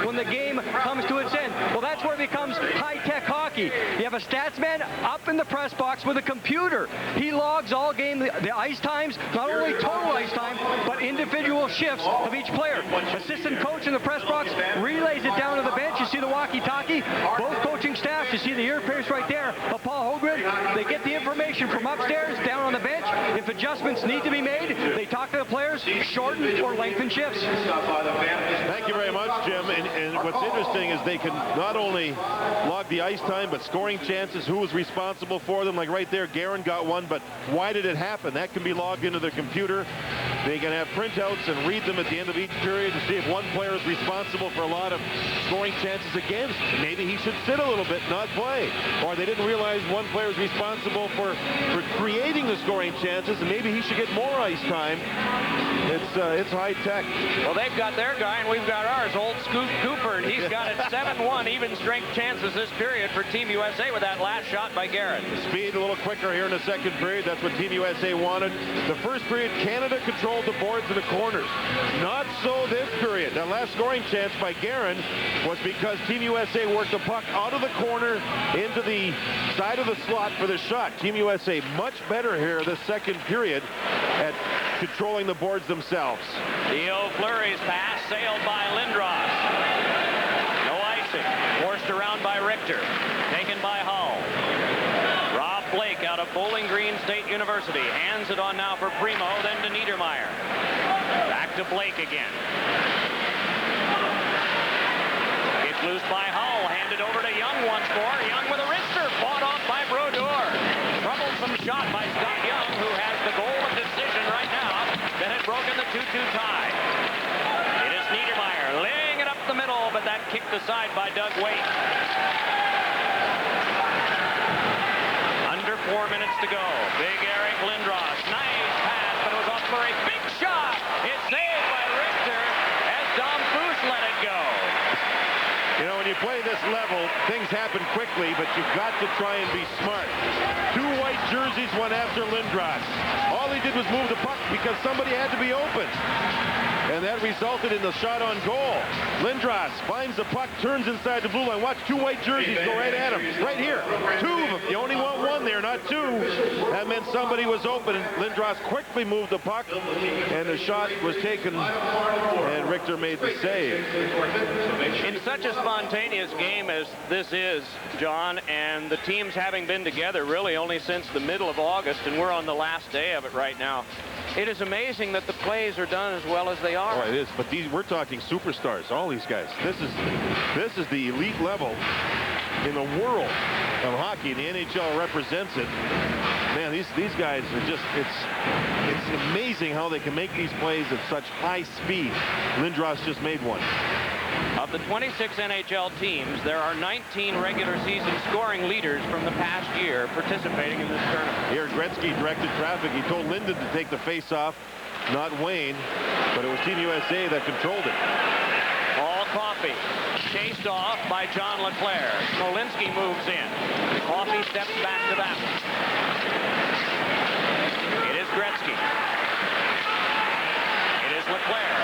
when the game comes to its end. Well, that's where it becomes high-tech hockey. You have a stats man up in the press box with a computer. He logs all game, the ice times, not only total ice time, but individual shifts of each player. Assistant coach in the press box relays it down to the bench. You see the walkie-talkie. Both coaching staffs, you see the earpiece right there of Paul Holmgren. They get the information from upstairs, down on the bench. If adjustments need to be made, they talk to the players, shorten or lengthen shifts. Thank you very much, Jim. And what's interesting is they can not only log the ice time, but scoring chances, who was responsible for them. Like right there, Guerin got one, but why did it happen? That can be logged into their computer. They can have printouts and read them at the end of each period to see if one player is responsible for a lot of scoring chances against. Maybe he should sit a little bit, not play. Or they didn't realize one player is responsible for creating the scoring chances, and maybe he should get more ice time. It's high tech. Well, they've got their guy, and we've got ours, old Scoot Cooper, and he's got it 7-1 even strength chances this period for Team USA with that last shot by Garrett. Speed a little quicker here in the second period. That's what Team USA wanted. The first period, Canada controlled the boards and the corners. Not so this period. That last scoring chance by Guerin was because Team USA worked the puck out of the corner into the side of the slot for the shot. Team USA much better here this second period at controlling the boards themselves. Theo Fleury's pass sailed by Lindros. No icing. Forced around by Richter. Taken by Hull. Rob Blake out of Bowling Green State University. Hands it on now for Primo, then to Niedermeyer. Back to Blake again. Kicked loose by Hull. Handed over to Young once more. Young with a wrister. Fought off by Brodeur. Troublesome shot by Scott Young, who has the goal of decision right now that had broken the 2-2 tie. It is Niedermeyer laying it up the middle, but that kicked aside by Doug Waite. Under 4 minutes to go. Big Eric Lindros. Nice pass, but it was off for a big shot. It's saved by Richter as Dom Foose let it go. You know, when you play this level, things happen quickly, but you've got to try and be smart. Two white jerseys went after Lindros. All he did was move the puck because somebody had to be open. And that resulted in the shot on goal. Lindros finds the puck, turns inside the blue line. Watch, two white jerseys go right at him. Right here. Two of them. You only want one there, not two. That meant somebody was open. And Lindros quickly moved the puck, and the shot was taken, and Richter made the save. In such a spontaneous game as this is, John, and the teams having been together really only since the middle of August, and we're on the last day of it right now, it is amazing that the plays are done as well as they are. Oh, it is, but we're talking superstars, all these guys. This is the elite level in the world of hockey. The NHL represents it. Man, these guys are just, it's amazing how they can make these plays at such high speed. Lindros just made one. Of the 26 NHL teams, there are 19 regular season scoring leaders from the past year participating in this tournament. Here, Gretzky directed traffic. He told Linden to take the face-off, not Wayne, but it was Team USA that controlled it. Paul Coffey chased off by John LeClair. Smolinski moves in. Coffey steps back to that one. It is Gretzky. It is LeClair.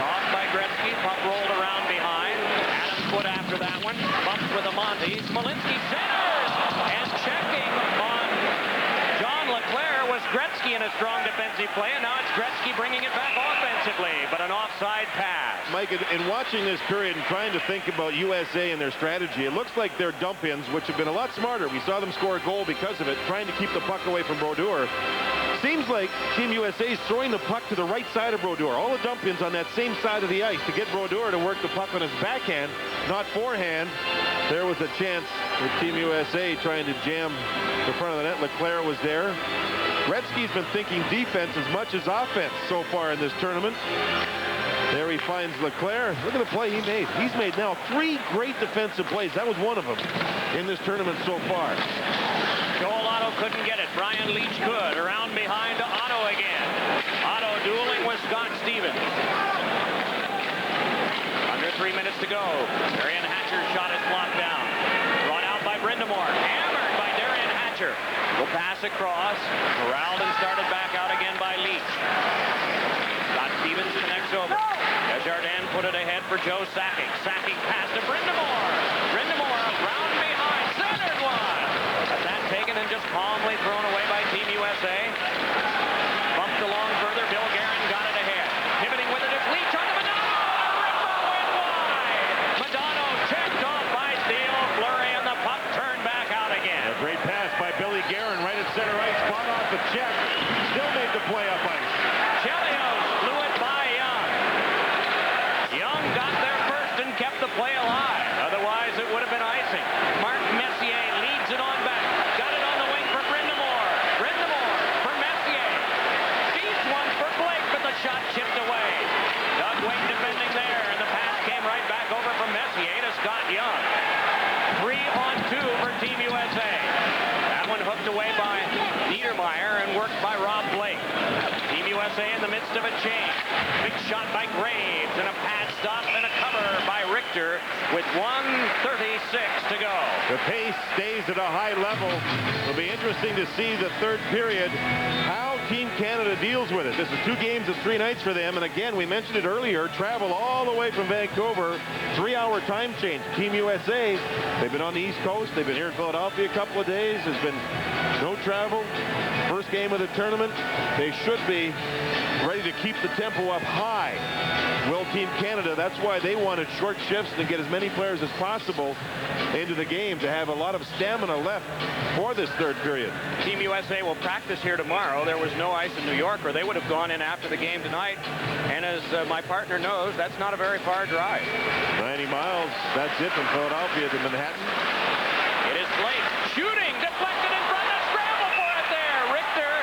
Off by Gretzky. Puck rolled around behind. Adams put after that one. Bumps with Amonte. Smolinski centers. And checking on John LeClair was Gretzky in a strong defensive play. And now it's Gretzky bringing it back offensively. But an offside pass. Mike, in watching this period and trying to think about USA and their strategy, it looks like their dump-ins, which have been a lot smarter. We saw them score a goal because of it, trying to keep the puck away from Brodeur. Seems like Team USA is throwing the puck to the right side of Brodeur. All the dump-ins on that same side of the ice to get Brodeur to work the puck on his backhand, not forehand. There was a chance with Team USA trying to jam the front of the net. LeClair was there. Gretzky's been thinking defense as much as offense so far in this tournament. There he finds LeClair. Look at the play he made. He's made now 3 great defensive plays. That was one of them in this tournament so far. Joel Otto couldn't get it. Brian Leach could. Around behind to Otto again. Otto dueling with Scott Stevens. Under 3 minutes to go. Darian Hatcher's shot is blocked down. Brought out by Brindamore. Hammered by Darian Hatcher. Will pass across. Corralled and started back out again by Leach. Scott Stevens connects over. As Desjardins put it ahead for Joe Sakic. Sakic pass to Brind'Amour. Brind'Amour round behind, centered one. But that taken and just calmly thrown away by Team USA. Bumped along further. Bill Guerin got it ahead. Pivoting with it is Leach on the Modano. Ripple went wide. Modano checked off by Steele. Fleury and the puck turned back out again. A great pass by Billy Guerin right at center ice. Spot off the check. Still made the play up ice. Chelios blew it by Young. Young got there first and kept the play alive. Otherwise, it would have been icing. Mark Messier leads it on back. Got it on the wing for Brind'Amour. Brind'Amour for Messier. Seized one for Blake, but the shot chipped away. Doug Weight defending there, and the pass came right back over from Messier to Scott Young. 3-on-2 for Team USA. That one hooked away by Niedermeyer and worked by Rob Blake. Team USA in the midst of a change. Big shot by Graves and a pad stop and a cover by Richter with 1:36 to go. The pace stays at a high level. It'll be interesting to see the third period how Team Canada deals with it. This is 2 games of 3 nights for them. And again, we mentioned it earlier, travel all the way from Vancouver, 3-hour time change. Team USA, they've been on the East Coast. They've been here in Philadelphia a couple of days. There's been no travel. First game of the tournament. They should be ready to keep the tempo up high. Will Team Canada, that's why they wanted short shifts to get as many players as possible into the game to have a lot of stamina left for this third period. Team USA will practice here tomorrow. There was no ice in New York, or they would have gone in after the game tonight. And as my partner knows, that's not a very far drive. 90 miles. That's it from Philadelphia to Manhattan. It is Blake shooting, deflected in front, a scramble for it there. Richter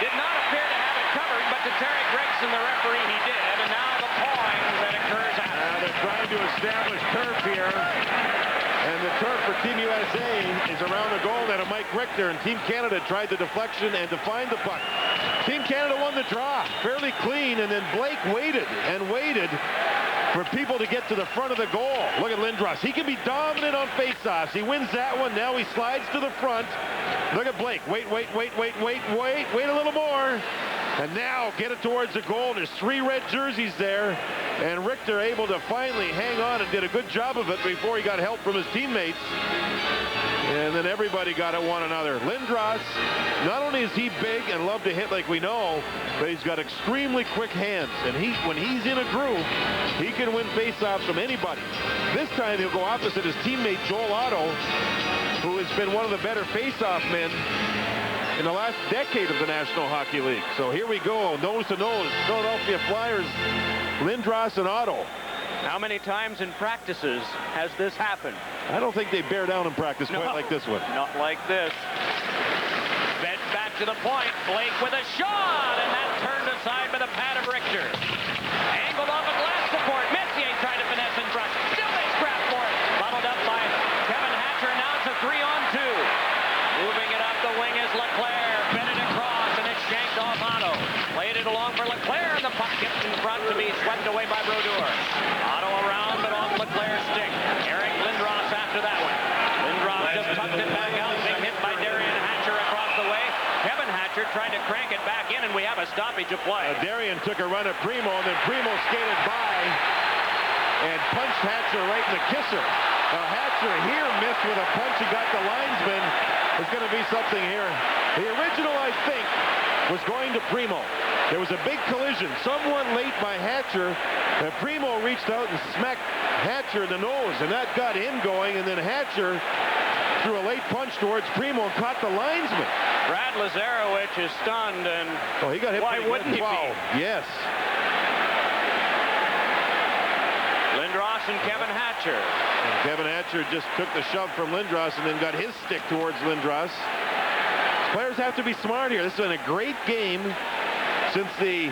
did not appear to have it covered, but to Terry Gregson, the referee, he did. And now the pawing that occurs after. Now they're trying to establish turf here. And the turf for Team USA is around the goal net of Mike Richter, and Team Canada tried the deflection and to find the puck. Team Canada won the draw fairly clean, and then Blake waited and waited for people to get to the front of the goal. Look at Lindros. He can be dominant on faceoffs. He wins that one. Now he slides to the front. Look at Blake. Wait a little more. And now get it towards the goal. There's 3 red jerseys there. And Richter able to finally hang on and did a good job of it before he got help from his teammates. And then everybody got at one another. Lindros, not only is he big and love to hit like we know, but he's got extremely quick hands. And when he's in a groove, he can win faceoffs from anybody. This time he'll go opposite his teammate Joel Otto, who has been one of the better faceoff men in the last decade of the National Hockey League. So here we go, nose to nose. Philadelphia Flyers, Lindros and Otto. How many times in practices has this happened? I don't think they bear down in practice quite like this one. Not like this. Bent back to the point. Blake with a shot, and that turned aside by the pad of Richter. Angled off a glass support. Messier tried to finesse in front. Still they scrap for it. Bottled up by Kevin Hatcher. Now it's a 3-on-2. Moving it up the wing is Leclaire. Fed it across, and it's shanked off Otto. Played it along for Leclaire, and the puck gets in front to be swept away by Brodeur. Otto around, but off Leclaire's stick. Eric Lindros after that one. Lindros just tucked it back out. Big hit by Darian Hatcher across the way. Kevin Hatcher trying to crank it back in, and we have a stoppage of play. Darian took a run at Primo, and then Primo skated by and punched Hatcher right in the kisser. Now Hatcher here missed with a punch. He got the linesman. There's going to be something here. The original, I think, was going to Primo. There was a big collision. Someone late by Hatcher, and Primo reached out and smacked Hatcher in the nose, and that got him going, and then Hatcher threw a late punch towards Primo and caught the linesman. Brad Lazarowicz is stunned, and he got hit. Why wouldn't he be? Yes. Lindros and Kevin Hatcher. And Kevin Hatcher just took the shove from Lindros and then got his stick towards Lindros. Players have to be smart here. This has been a great game since the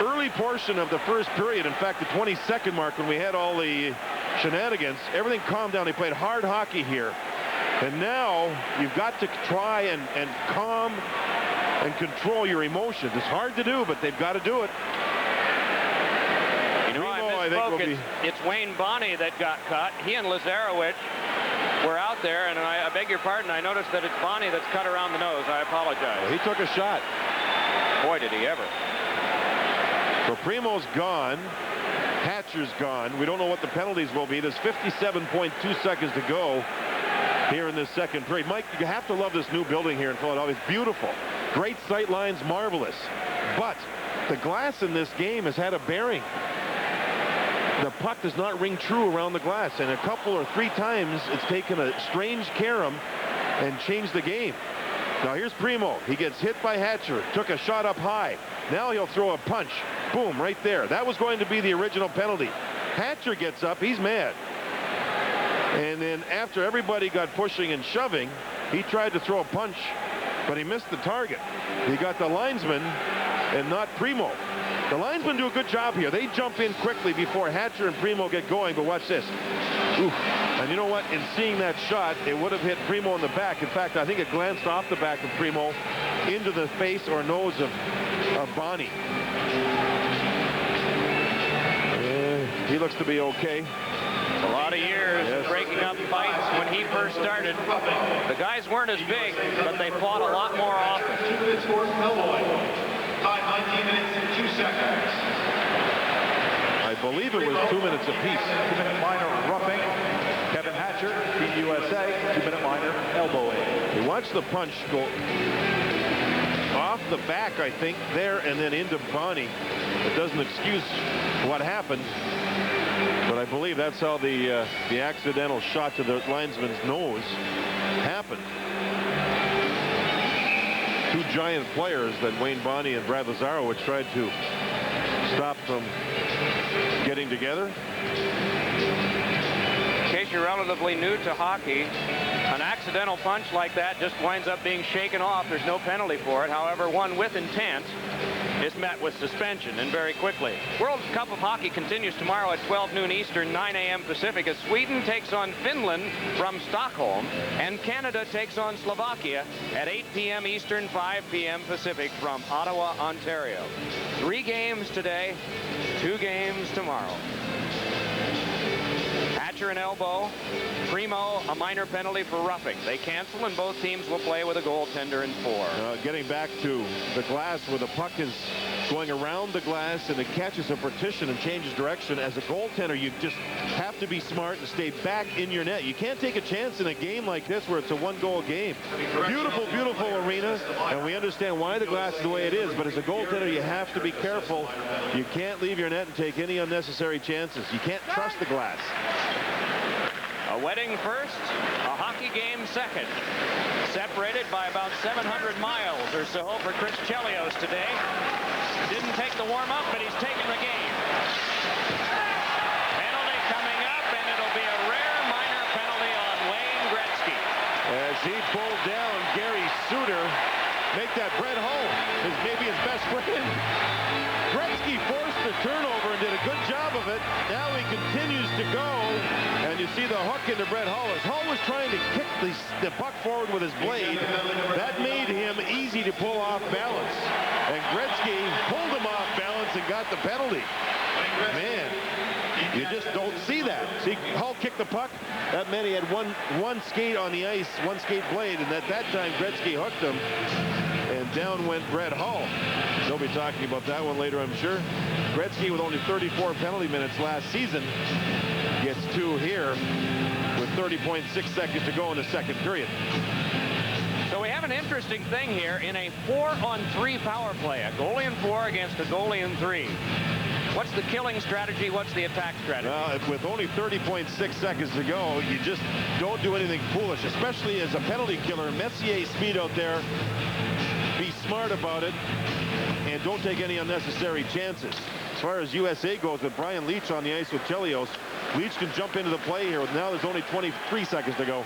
early portion of the first period. In fact, the 22nd mark, when we had all the shenanigans, everything calmed down. They played hard hockey here. And now you've got to try and calm and control your emotions. It's hard to do, but they've got to do it. You know, I misspoke. It's Wayne Bonney that got cut. He and Lazarowicz were out there, and I beg your pardon, I noticed that it's Bonney that's cut around the nose. I apologize. Well, he took a shot. Boy, did he ever. So Primo's gone. Hatcher's gone. We don't know what the penalties will be. There's 57.2 seconds to go here in this second period. Mike, you have to love this new building here in Philadelphia. It's beautiful. Great sight lines, marvelous. But the glass in this game has had a bearing. The puck does not ring true around the glass, and a couple or 3 times it's taken a strange carom and changed the game. Now here's Primo. He gets hit by Hatcher, took a shot up high. Now he'll throw a punch. Boom, right there. That was going to be the original penalty. Hatcher gets up, he's mad. And then after everybody got pushing and shoving, he tried to throw a punch, but he missed the target. He got the linesman and not Primo. The linesmen do a good job here. They jump in quickly before Hatcher and Primo get going, but watch this. Oof. And you know what? In seeing that shot, it would have hit Primo in the back. In fact, I think it glanced off the back of Primo into the face or nose of Bonnie. He looks to be okay. A lot of years of breaking up fights when he first started. The guys weren't as big, but they fought a lot more often. 2 minutes for Elbow. Time 19 minutes and 2 seconds. I believe it was 2 minutes apiece. 2-minute minor roughing. Kevin Hatcher, Team USA. 2-minute minor elbowing. He watched the punch go off the back, I think, there and then into Bonnie. It doesn't excuse what happened, but I believe that's how the accidental shot to the linesman's nose happened. 2 giant players that Wayne Bonnie and Brad Lazarowicz tried to stop from getting together. In case you're relatively new to hockey, an accidental punch like that just winds up being shaken off. There's no penalty for it. However, one with intent is met with suspension, and very quickly. World Cup of Hockey continues tomorrow at 12 noon Eastern, 9 a.m. Pacific, as Sweden takes on Finland from Stockholm, and Canada takes on Slovakia at 8 p.m. Eastern, 5 p.m. Pacific from Ottawa, Ontario. 3 games today, 2 games tomorrow. Hatcher and elbow. Primo, a minor penalty for roughing. They cancel, and both teams will play with a goaltender in 4. Getting back to the glass where the puck is going around the glass and it catches a partition and changes direction. As a goaltender, you just have to be smart and stay back in your net. You can't take a chance in a game like this where it's a 1-goal game. Beautiful, beautiful arena, and we understand why the glass is the way it is, but as a goaltender, you have to be careful. You can't leave your net and take any unnecessary chances. You can't trust the glass. A wedding first, a hockey game second. Separated by about 700 miles or so for Chris Chelios today. Didn't take the warm-up, but he's taken the game. Penalty coming up, and it'll be a rare minor penalty on Wayne Gretzky. As he pulled down Gary Suter, make that Brett Hull maybe his best friend. Gretzky forced the turnover and did a good job of it. Now he continues to go, and you see the hook into Brett Hull. As Hull was trying to kick the puck forward with his blade, that made him easy to pull off balance. And Gretzky pulled him off balance and got the penalty. Man, you just don't see that. See, Hull kicked the puck. That meant he had one skate on the ice, one skate blade, and at that time Gretzky hooked him, and down went Brett Hull. They'll be talking about that one later, I'm sure. Gretzky, with only 34 penalty minutes last season, gets 2 here with 30.6 seconds to go in the second period. So we have an interesting thing here in a 4-on-3 power play. A goalie in 4 against a goalie in 3. What's the killing strategy? What's the attack strategy? Well, with only 30.6 seconds to go, you just don't do anything foolish, especially as a penalty killer. Messier's speed out there. Be smart about it, and don't take any unnecessary chances. As far as USA goes, with Brian Leetch on the ice with Chelios, Leetch can jump into the play here. Now there's only 23 seconds to go.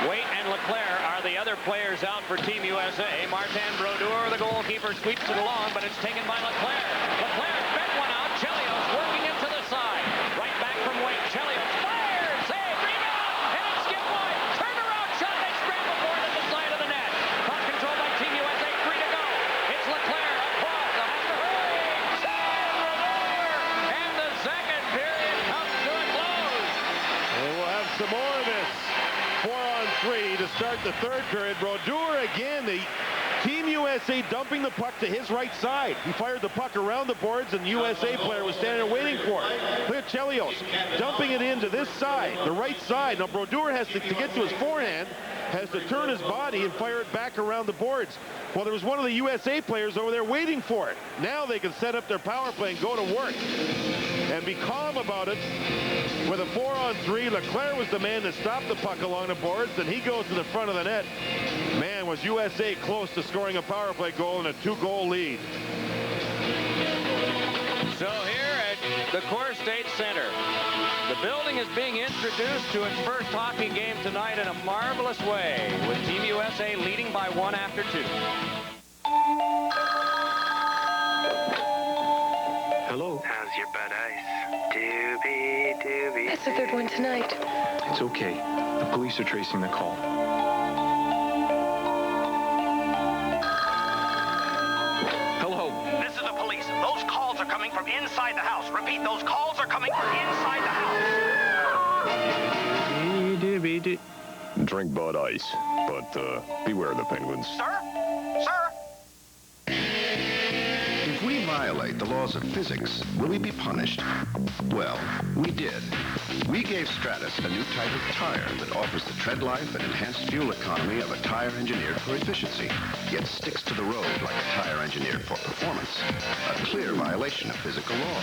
Waite and Leclerc are the other players out for Team USA. Martin Brodeur, the goalkeeper, sweeps it along, but it's taken by Leclerc. Leclerc fed one out. Chelios working it to the side. Right back from Waite. Chelios fires. Save. Rebound. And it's skipped wide. Turnaround shot. They scramble for it at the side of the net. Puck control by Team USA. 3 to go. It's Leclerc across. Has to hurry. Save. Brodeur. And the second period comes to a close. And we'll have some more of this. 4-on-3 to start the third period. Brodeur again. Team USA dumping the puck to his right side. He fired the puck around the boards, and the USA player was standing there waiting for it. Look at Chelios dumping it into this side, the right side. Now Brodeur has to get to his forehand, has to turn his body and fire it back around the boards. Well, there was one of the USA players over there waiting for it. Now they can set up their power play and go to work and be calm about it. With a 4-on-3, Leclerc was the man that stopped the puck along the boards, and he goes to the front of the net. Man, was USA close to scoring a power play goal and a 2-goal lead. So here at the Core State Center, the building is being introduced to its first hockey game tonight in a marvelous way, with Team USA leading by 1 after 2. Hello. How's your bad eyes? Doobie. That's the third one tonight. It's okay. The police are tracing the call. Hello. This is the police. Those calls are coming from inside the house. Repeat, those calls are coming from inside the house. Drink Bud Ice, but beware the penguins. Sir? Sir? If we violate the laws of physics, will we be punished? Well, we did. We gave Stratus a new type of tire that offers the tread life and enhanced fuel economy of a tire engineered for efficiency, yet sticks to the road like a tire engineered for performance. A clear violation of physical law.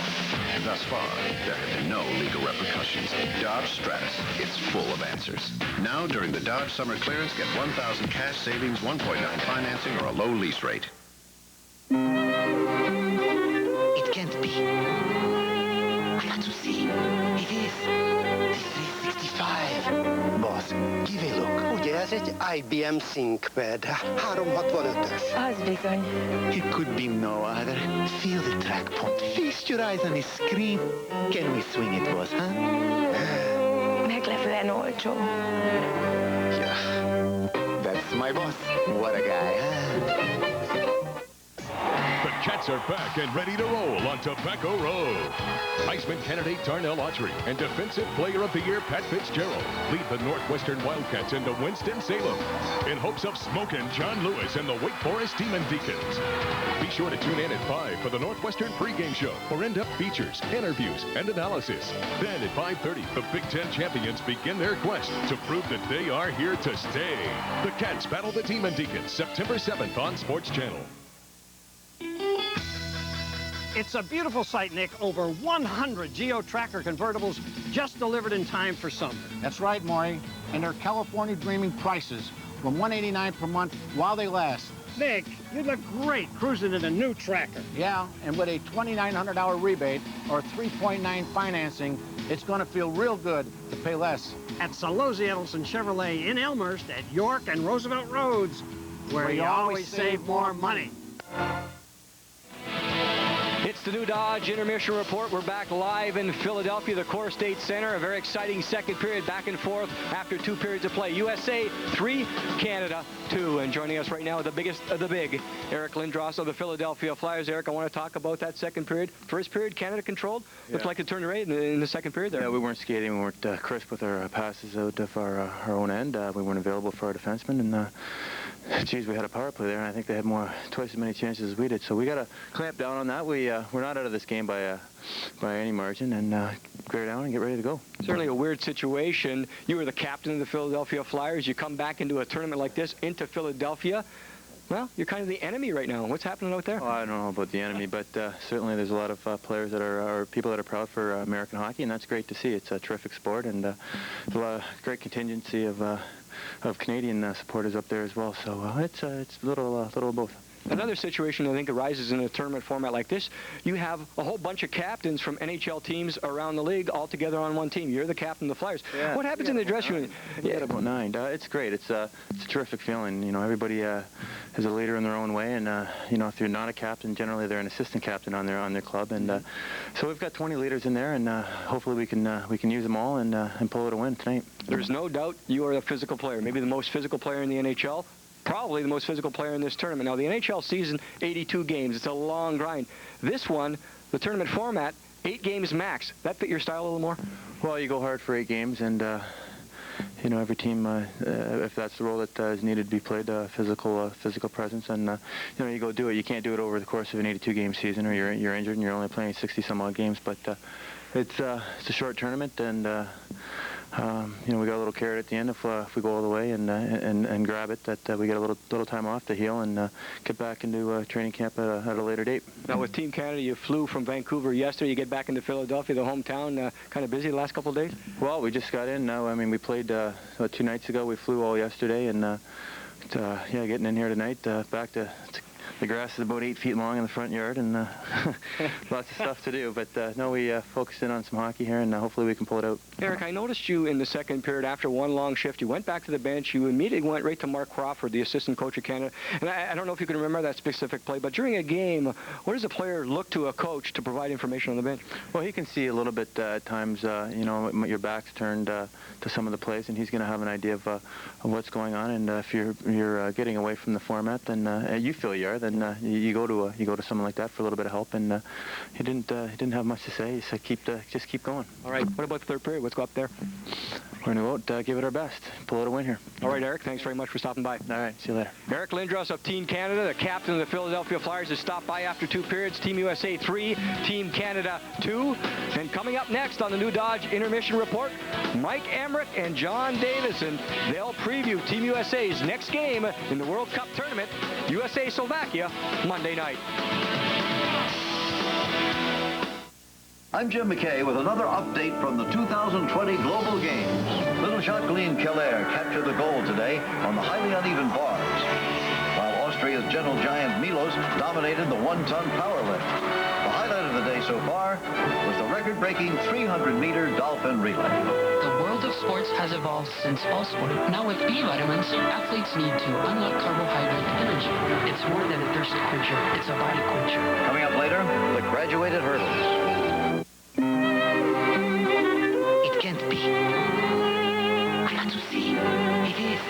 Thus far, there have been no legal repercussions. Dodge Stratus. It's full of answers. Now, during the Dodge Summer Clearance, get $1,000 cash savings, 1.9 financing, or a low lease rate. It can't be. I got to see. It is the 365. Boss, give a look. Ugye ez egy IBM ThinkPad. 365-ös. Az bizony. It could be no other. Feel the track point. Feast your eyes on the screen. Can we swing it, boss, huh? Meglepően olcsó. Yeah. That's my boss. What a guy, huh? The Cats are back and ready to roll on Tobacco Road. Heisman candidate Darnell Autry and Defensive Player of the Year Pat Fitzgerald lead the Northwestern Wildcats into Winston-Salem in hopes of smoking John Lewis and the Wake Forest Demon Deacons. Be sure to tune in at 5 for the Northwestern pregame show for in-depth features, interviews, and analysis. Then at 5:30, the Big Ten champions begin their quest to prove that they are here to stay. The Cats battle the Demon Deacons September 7th on Sports Channel. It's a beautiful sight, Nick. Over 100 Geo Tracker convertibles just delivered in time for summer. That's right, Maury. And they're California dreaming prices from $189 per month while they last. Nick, you look great cruising in a new Tracker. Yeah, and with a $2,900 rebate or 3.9 financing, it's going to feel real good to pay less. At Solozzi Edelson Chevrolet in Elmhurst at York and Roosevelt Roads, where you always save more money. It's the new Dodge Intermission Report. We're back live in Philadelphia, the Core State Center. A very exciting second period, back and forth after 2 periods of play. USA 3, Canada 2. And joining us right now, the biggest of the big, Eric Lindros of the Philadelphia Flyers. Eric, I want to talk about that second period. First period, Canada controlled. Yeah. Looked like it turned right in the second period there. Yeah, we weren't skating. We weren't crisp with our passes out of our own end. We weren't available for our defensemen. And geez, we had a power play there, and I think they had twice as many chances as we did. So we got to clamp down on that. We're not out of this game by any margin, and clear down and get ready to go. Certainly a weird situation. You were the captain of the Philadelphia Flyers. You come back into a tournament like this, into Philadelphia. Well, you're kind of the enemy right now. What's happening out there? Oh, I don't know about the enemy, but certainly there's a lot of players that are people that are proud for American hockey, and that's great to see. It's a terrific sport, and there's a lot of great contingency of Canadian supporters up there as well. So it's a little of both. Another situation I think arises in a tournament format like this. You have a whole bunch of captains from NHL teams around the league all together on one team. You're the captain of the Flyers. Yeah, what happens in the dressing room? Yeah, about 9. It's great. It's a terrific feeling. You know, everybody is a leader in their own way, and you know, if you're not a captain, generally they're an assistant captain on their club, and so we've got 20 leaders in there, and hopefully we can use them all and pull out a win tonight. There's no doubt you are a physical player, maybe the most physical player in the NHL. Probably the most physical player in this tournament. Now, the NHL season, 82 games. It's a long grind. This one, the tournament format, 8 games max. That fit your style a little more? Well, you go hard for 8 games, and you know, every team, if that's the role that is needed to be played, physical presence, and you know, you go do it. You can't do it over the course of an 82-game season, or you're injured and you're only playing 60-some-odd games. But it's a short tournament, and you know, we got a little carrot at the end if we go all the way and grab it, that we get a little time off to heal and get back into training camp at a later date. Now with Team Canada, you flew from Vancouver yesterday. You get back into Philadelphia, the hometown. Kind of busy the last couple of days? Well, we just got in now. I mean, we played 2 nights ago. We flew all yesterday, and yeah, getting in here tonight, back to the grass is about 8 feet long in the front yard, and lots of stuff to do. But no, we focused in on some hockey here, and hopefully we can pull it out. Eric, I noticed you in the second period after one long shift. You went back to the bench. You immediately went right to Mark Crawford, the assistant coach of Canada. And I don't know if you can remember that specific play, but during a game, where does a player look to a coach to provide information on the bench? Well, he can see a little bit at times, you know, your back's turned to some of the plays, and he's going to have an idea of what's going on. And if you're getting away from the format, then you feel you are. Then you go to someone like that for a little bit of help, and he didn't have much to say. He said just keep going. All right. What about the third period? Let's go up there. We're going to give it our best. Pull out a win here. All right, Eric. Thanks very much for stopping by. All right. See you later. Eric Lindros of Team Canada, the captain of the Philadelphia Flyers, has stopped by after 2 periods. Team USA 3, Team Canada 2. And coming up next on the New Dodge Intermission Report, Mike Emmerich and John Davison. They'll preview Team USA's next game in the World Cup tournament, USA-Slovakia, Monday night. I'm Jim McKay with another update from the 2020 Global Games. Little Jacqueline Keller captured the gold today on the highly uneven bars, while Austria's gentle giant Milos dominated the 1-ton power lift. The highlight of the day so far was the record-breaking 300-meter dolphin relay. The world of sports has evolved since all sport. Now with B vitamins, athletes need to unlock carbohydrate energy. It's more than a thirst quencher, it's a body quencher. Coming up later, the graduated hurdles. It can't be. I got to see. It is.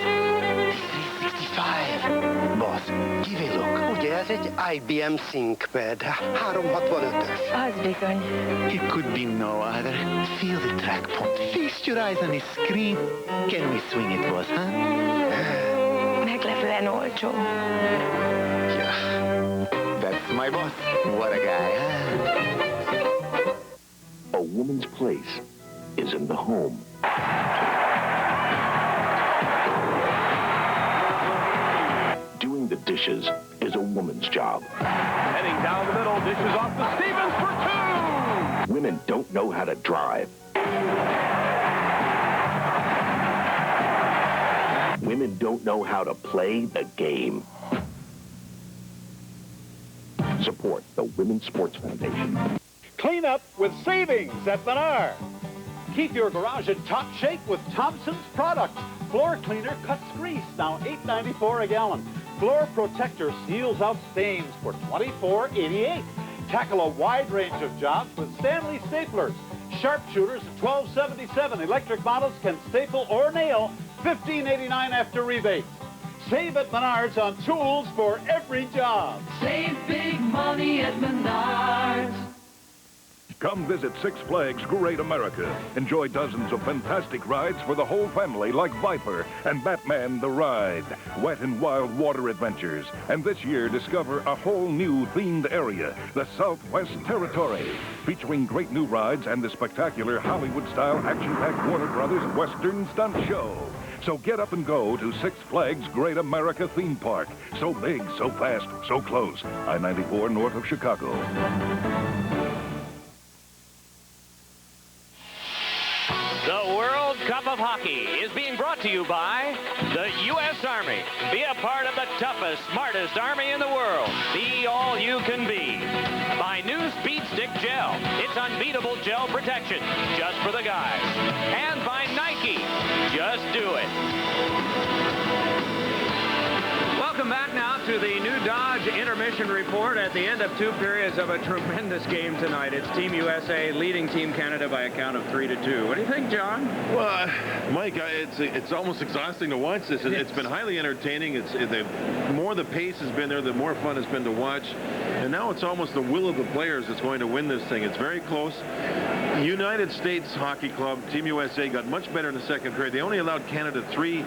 The 365. Boss, give a look. Ugye ez egy IBM ThinkPad. 365-ös. Az bizony. It could be no other. Feel the track point. Feast your eyes on the screen. Can we swing it, boss, huh? Meglepően olcsó. Yeah. That's my boss. What a guy, huh? A woman's place is in the home. Doing the dishes is a woman's job. Heading down the middle, dishes off to Stevens for 2! Women don't know how to drive. Women don't know how to play the game. Support the Women's Sports Foundation. Clean up with savings at Menard. Keep your garage in top shape with Thompson's products. Floor cleaner cuts grease, now $8.94 a gallon. Floor protector seals out stains for $24.88. Tackle a wide range of jobs with Stanley staplers. Sharpshooters at $12.77. Electric models can staple or nail, $15.89 after rebate. Save at Menards on tools for every job. Save big money at Menards. Come visit Six Flags Great America. Enjoy dozens of fantastic rides for the whole family like Viper and Batman the Ride. Wet and wild water adventures. And this year, discover a whole new themed area, the Southwest Territory, featuring great new rides and the spectacular Hollywood-style action-packed Warner Brothers Western Stunt Show. So get up and go to Six Flags Great America Theme Park. So big, so fast, so close. I-94 north of Chicago. The World Cup of Hockey is being brought to you by the U.S. Army. Be a part of the toughest, smartest Army in the world. Be all you can be. By new Speed Stick Gel. It's unbeatable gel protection, just for the guys. And by Nike. Just do it. Welcome back now to the New Dodge Intermission Report at the end of 2 periods of a tremendous game tonight. It's Team USA leading Team Canada by a count of 3-2. What do you think, John? Well, Mike, it's almost exhausting to watch this. It's been highly entertaining. The more the pace has been there, the more fun it's been to watch. And now it's almost the will of the players that's going to win this thing. It's very close. United States Hockey Club, Team USA, got much better in the second period. They only allowed Canada 3,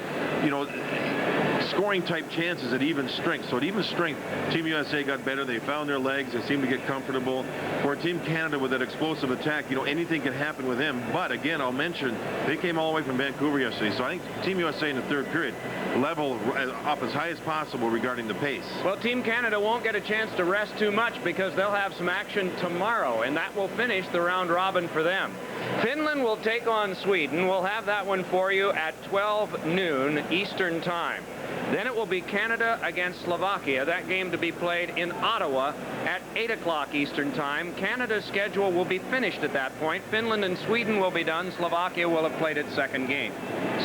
scoring type chances at even strength. So at even strength, Team USA got better. They found their legs. They seemed to get comfortable. For Team Canada with that explosive attack, anything can happen with them. But again, I'll mention, they came all the way from Vancouver yesterday. So I think Team USA in the third period level up as high as possible regarding the pace. Well, Team Canada won't get a chance to rest too much because they'll have some action tomorrow, and that will finish the round robin for them. Finland will take on Sweden. We'll have that one for you at 12 noon Eastern Time. Then it will be Canada against Slovakia. That game to be played in Ottawa at 8 o'clock Eastern Time. Canada's schedule will be finished at that point. Finland and Sweden will be done. Slovakia will have played its second game.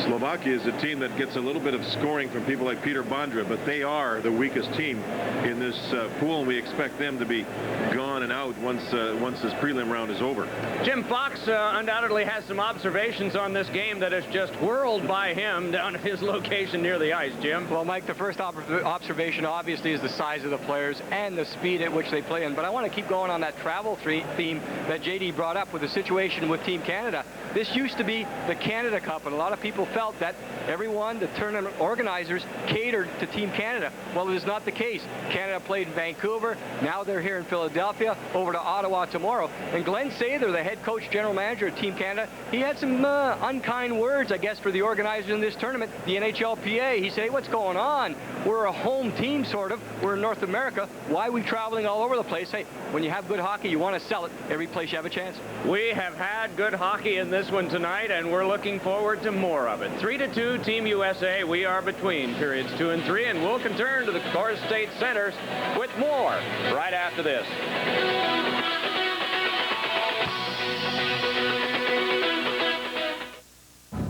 Slovakia is a team that gets a little bit of scoring from people like Peter Bondra, but they are the weakest team in this pool, and we expect them to be gone and out once this prelim round is over. Jim Fox undoubtedly has some observations on this game that has just whirled by him down at his location near the ice. Jim? Well, Mike, the first observation obviously is the size of the players and the speed at which they play in. But I want to keep going on that travel theme that JD brought up with the situation with Team Canada. This used to be the Canada Cup, and a lot of people felt that everyone, the tournament organizers, catered to Team Canada. Well, it is not the case. Canada played in Vancouver. Now they're here in Philadelphia, over to Ottawa tomorrow. And Glenn Sather, the head coach, general manager of Team Canada, he had some unkind words, I guess, for the organizers in this tournament, the NHLPA. He said, hey, what's going on? We're a home team, sort of. We're in North America. Why are we traveling all over the place? Hey, when you have good hockey, you want to sell it every place you have a chance. We have had good hockey in this one tonight, and we're looking forward to more of it. 3-2, Team USA. We are between periods 2 and 3, and we'll return to the Coors State Centers with more right after this.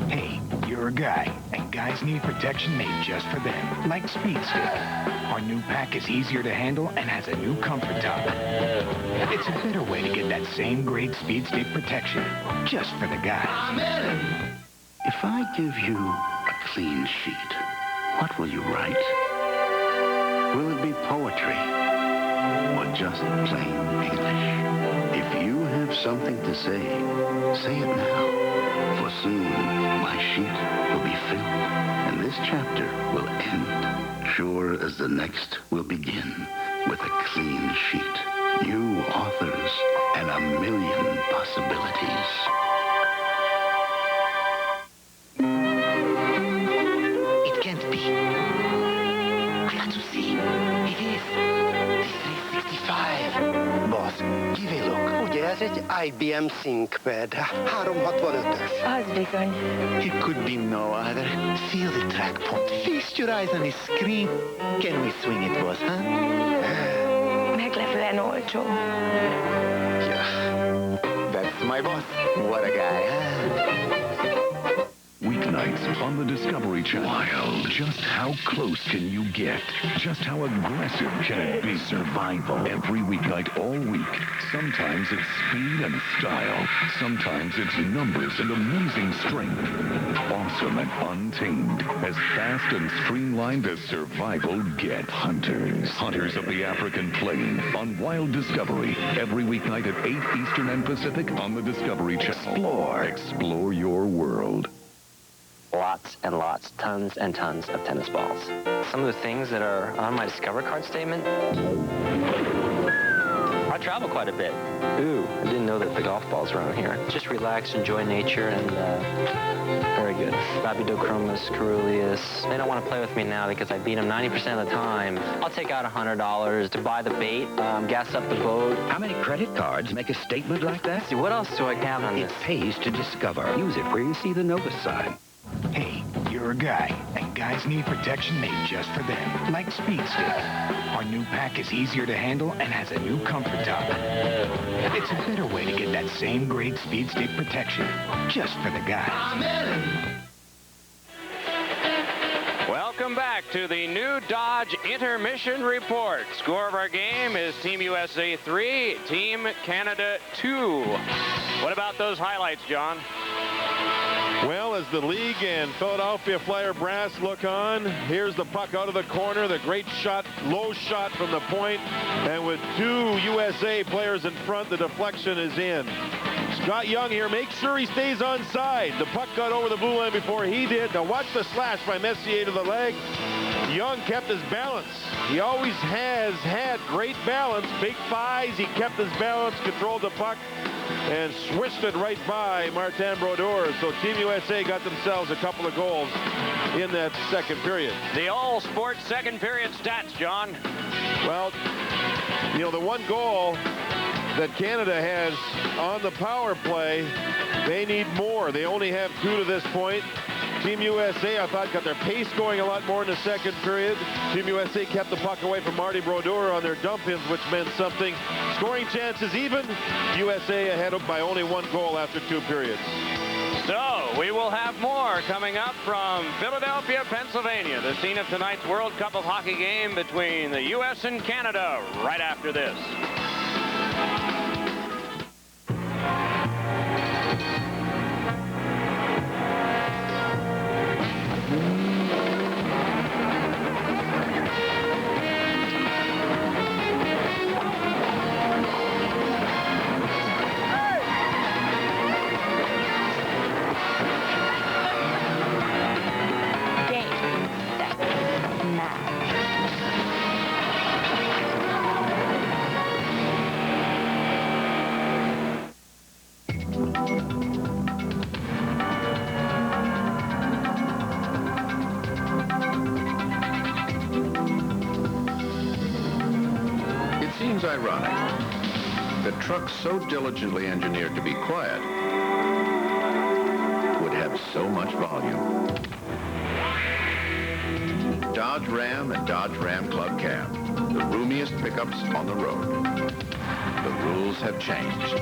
Hey, you're a guy, and guys need protection made just for them, like Speed Stick. Our new pack is easier to handle and has a new comfort top. It's a better way to get that same great Speed Stick protection, just for the guy. If I give you a clean sheet, what will you write? Will it be poetry or just plain English? If you have something to say it now. For soon, my sheet will be filled, and this chapter will end, sure as the next will begin, with a clean sheet. New authors and a million possibilities. It can't be. I got to see. It is the 365. Boss, give a look. Ugye ez egy IBM ThinkPad. 365-ös. Az bizony. It could be no other. Feel the track point. Feast your eyes on the screen. Can we swing it, boss, huh? Meglepően olcsó. Yeah. That's my boss. What a guy, huh? Weeknights on the Discovery Channel. Wild. Just how close can you get? Just how aggressive can it be? Survival. Every weeknight all week. Sometimes it's speed and style. Sometimes it's numbers and amazing strength. Awesome and untamed. As fast and streamlined as survival gets. Hunters. Hunters of the African Plain. On Wild Discovery. Every weeknight at 8 Eastern and Pacific on the Discovery Channel. Explore your world. Lots and lots, tons and tons of tennis balls. Some of the things that are on my Discover card statement, I travel quite a bit. Ooh, I didn't know that the golf balls were around here. Just relax, enjoy nature, and very good. Rabidochromis, Caeruleus. They don't want to play with me now because I beat them 90% of the time. I'll take out $100 to buy the bait, gas up the boat. How many credit cards make a statement like that? See, what else do I have on this? It pays to Discover. Use it where you see the notice sign. Hey, you're a guy, and guys need protection made just for them, like Speed Stick. Our new pack is easier to handle and has a new comfort top. It's a better way to get that same great Speed Stick protection, just for the guy. Welcome back to the new Dodge Intermission Report. Score of our game is Team USA 3, Team Canada 2. What about those highlights, John? Well, as the league and Philadelphia Flyer brass look on, here's the puck out of the corner, the great shot, low shot from the point, and with 2 USA players in front, the deflection is in. Scott Young here, make sure he stays onside. The puck got over the blue line before he did. Now watch the slash by Messier to the leg. Young kept his balance. He always has had great balance. Big thighs, he kept his balance, controlled the puck, and swished it right by Martin Brodeur. So Team USA got themselves a couple of goals in that second period. The all-sports second period stats, John. Well, you know, the one goal that Canada has on the power play, they need more. They only have 2 to this point. Team USA, I thought, got their pace going a lot more in the second period. Team USA kept the puck away from Marty Brodeur on their dump-ins, which meant something. Scoring chances even. USA ahead by only 1 goal after 2 periods. So we will have more coming up from Philadelphia, Pennsylvania, the scene of tonight's World Cup of Hockey game between the U.S. and Canada right after this. Ironic that trucks so diligently engineered to be quiet would have so much volume. Dodge Ram and Dodge Ram Club Cab, the roomiest pickups on the road. The rules have changed.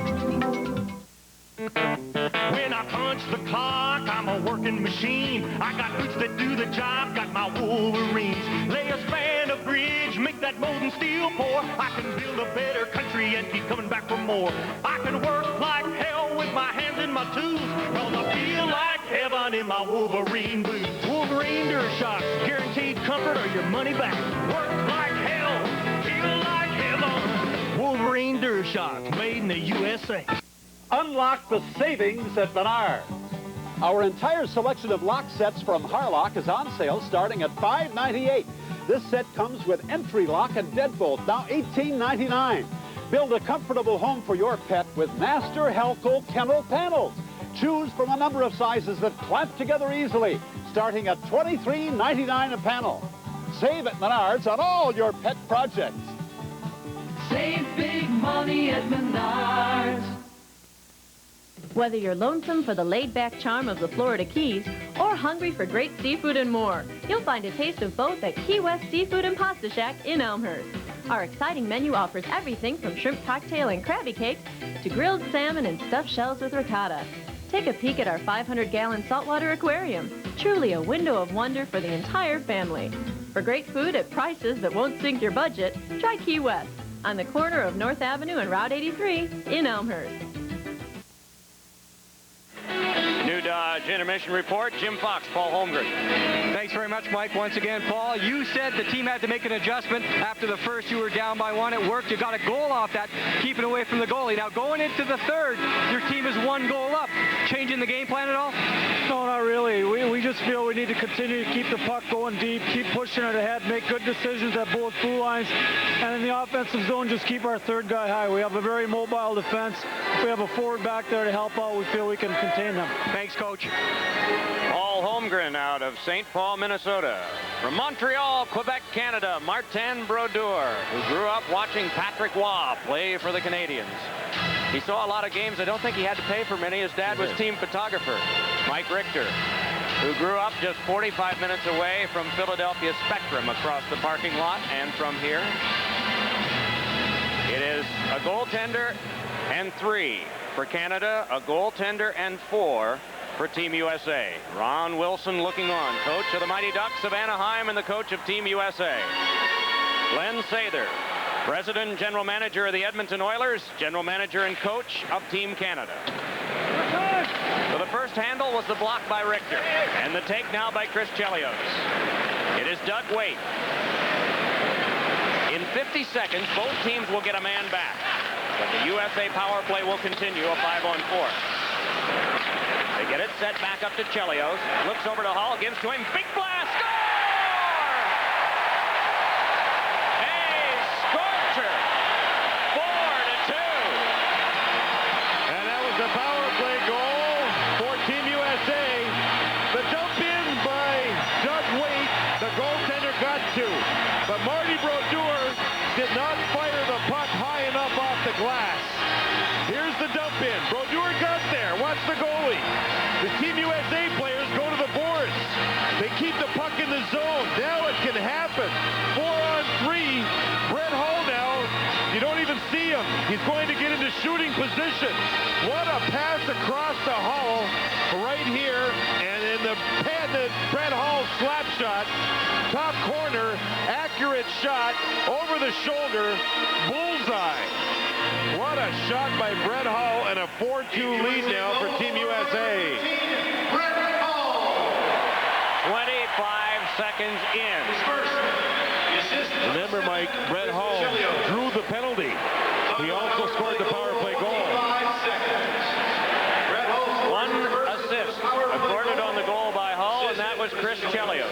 When I punch the clock, I'm a working machine. I got boots that do the job, got my Wolverines. Lay a span of bridge, make that molten steel pour. I can build a better country and keep coming back for more. I can work like hell with my hands and my tools, cause I feel like heaven in my Wolverine boots. Wolverine DuraShocks, guaranteed comfort or your money back. Work like hell, feel like heaven. Wolverine DuraShocks, made in the USA. Unlock the savings at Menards. Our entire selection of lock sets from Harlock is on sale starting at $5.98. This set comes with entry lock and deadbolt, now $18.99. Build a comfortable home for your pet with Master Helco kennel panels. Choose from a number of sizes that clamp together easily, starting at $23.99 a panel. Save at Menards on all your pet projects. Save big money at Menards. Whether you're lonesome for the laid-back charm of the Florida Keys or hungry for great seafood and more, you'll find a taste of both at Key West Seafood and Pasta Shack in Elmhurst. Our exciting menu offers everything from shrimp cocktail and Krabby Cakes to grilled salmon and stuffed shells with ricotta. Take a peek at our 500-gallon saltwater aquarium. Truly a window of wonder for the entire family. For great food at prices that won't sink your budget, try Key West on the corner of North Avenue and Route 83 in Elmhurst. New Dodge Intermission Report, Jim Fox, Paul Holmgren. Thanks very much, Mike. Once again, Paul, you said the team had to make an adjustment. After the first, you were down by 1. It worked. You got a goal off that, keeping away from the goalie. Now, going into the third, your team is 1 goal up. Changing the game plan at all? No, not really. We just feel we need to continue to keep the puck going deep, keep pushing it ahead, make good decisions at both blue lines, and in the offensive zone, just keep our third guy high. We have a very mobile defense. If we have a forward back there to help out, we feel we can contain them. Thanks, Coach. Paul Holmgren out of St. Paul, Minnesota. From Montreal, Quebec, Canada, Martin Brodeur, who grew up watching Patrick Waugh play for the Canadians. He saw a lot of games. I don't think he had to pay for many. His dad was team photographer. Mike Richter, who grew up just 45 minutes away from Philadelphia Spectrum across the parking lot and from here. It is a goaltender and 3 for Canada, a goaltender and 4 for Team USA. Ron Wilson looking on, coach of the Mighty Ducks of Anaheim and the coach of Team USA. Glenn Sather, president and general manager of the Edmonton Oilers, general manager and coach of Team Canada. So the first handle was the block by Richter, and the take now by Chris Chelios. It is Doug Weight. In 50 seconds, both teams will get a man back. But the USA power play will continue, a 5-on-4. They get it set back up to Chelios. Looks over to Hall, gives to him. Big blast! Score! A scorcher! 4-2. And that was the power play goal for Team USA. The dump in by Doug Waite. The goaltender got to. But Marty Brodeur did not fire the puck high enough off the glass. Here's the dump in. Brodeur got there. Watch the goalie. The Team USA players go to the boards. They keep the puck in the zone. Now it can happen. 4-on-3. Brett Hull now, you don't even see him. He's going to get into shooting position. What a pass across the Hull right here. And in the Brett Hull slap shot, top corner, accurate shot, over the shoulder, bullseye. What a shot by Brett Hull, and a 4-2 lead now for Team USA. 25 seconds in. Remember, Mike, Brett Hull drew the penalty. He also scored the power play goal. 1 assist accorded on the goal by Hull, and that was Chris Chelios.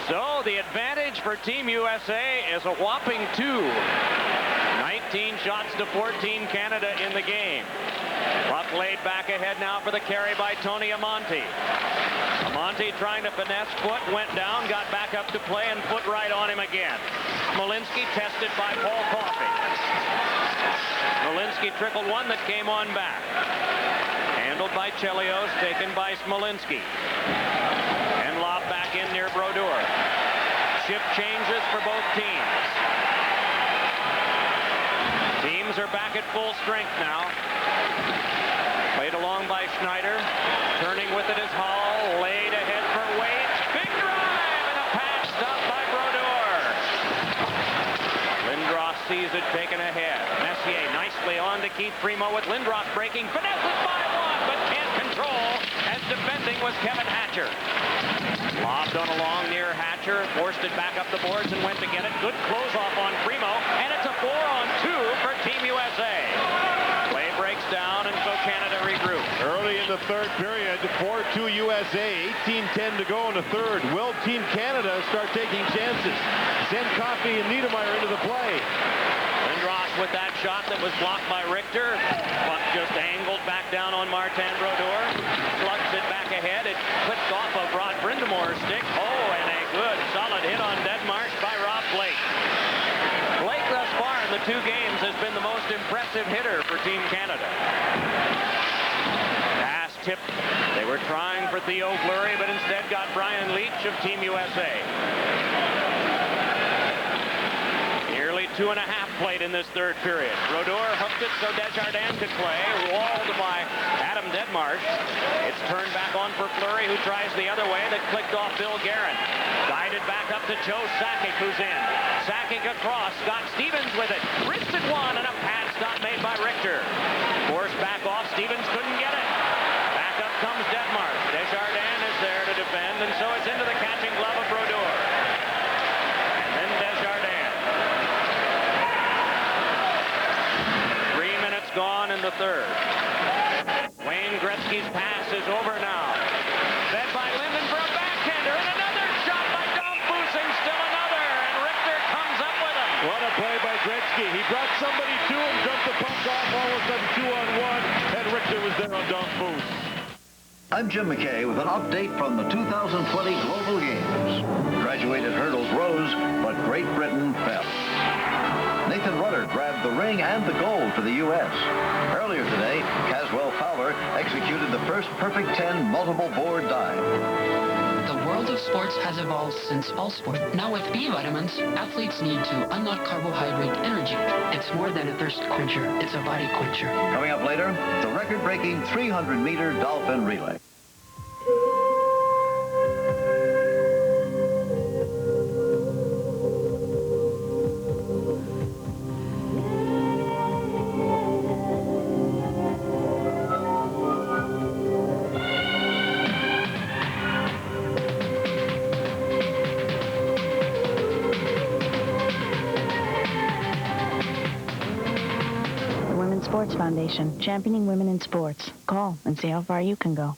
So the advantage for Team USA is a whopping 2. 19 shots to 14 Canada in the game. Puck laid back ahead now for the carry by Tony Amonte. Amonte trying to finesse, foot went down, got back up to play, and foot right on him again. Smolinski tested by Paul Coffey. Smolinski trickled one that came on back. Handled by Chelios, taken by Smolinski. And lobbed back in near Brodeur. Shift changes for both teams. Teams are back at full strength now. Played along by Schneider. Turning with it is Hall. Laid ahead for Waite. Big drive and a pass stopped by Brodeur. Lindros sees it taken ahead. Messier nicely on to Keith Primo with Lindros breaking. Finesses by one, but can't control as defending was Kevin Hatcher. Lobbed on along near Hatcher. Forced it back up the boards and went to get it. Good close off on Primo. And it's a 4-on-2 for Team USA. Play breaks down, and so Canada regroups. Early in the third period, 4-2 USA, 18-10 to go in the third. Will Team Canada start taking chances? Send Coffey and Niedermeyer into the play. Lindros with that shot that was blocked by Richter. Puck just angled back down on Martin Brodeur. Slugs it back ahead. It clipped off of Rod Brindamore's stick. Oh, and a good solid hit on Deadmarsh by Rob Blake. Blake thus far in the 2 games has been the most impressive hitter for Team Canada. Pass tipped. They were trying for Theo Fleury, but instead got Brian Leach of Team USA. Nearly 2.5 played in this third period. Brodeur hooked it so Desjardins could play. Walled by Adam Deadmarsh. It's turned back on for Fleury, who tries the other way. That clicked off Bill Guerin. Guided back up to Joe Sakic, who's in. Sakic across. Scott Stevens with it. Wristed one, and a pad stop made by Richter. Forced back off. Stevens couldn't get it. Back up comes Deadmarsh. Desjardins is there to defend, and so it's into the catching glove of Brodeur. And then Desjardins. 3 minutes gone in the third. Wayne Gretzky's pass is over now. Fed by Linden for a backhander, and another shot by Dom Busing, still another, and Richter comes up with him. What a play by Gretzky. He brought somebody to him, jumped the puck off, all of a sudden 2-on-1, and Richter was there on Dom Bus. I'm Jim McKay with an update from the 2020 Global Games. Graduated hurdles rose, but Great Britain fell. Nathan Rudder grabbed the ring and the gold for the U.S. Earlier today, Caswell Fowler executed the first perfect 10 multiple board dive. The world of sports has evolved since all sport. Now with B vitamins, athletes need to unlock carbohydrate energy. It's more than a thirst quencher, it's a body quencher. Coming up later, the record-breaking 300-meter dolphin relay. Foundation, championing women in sports. Call and see how far you can go.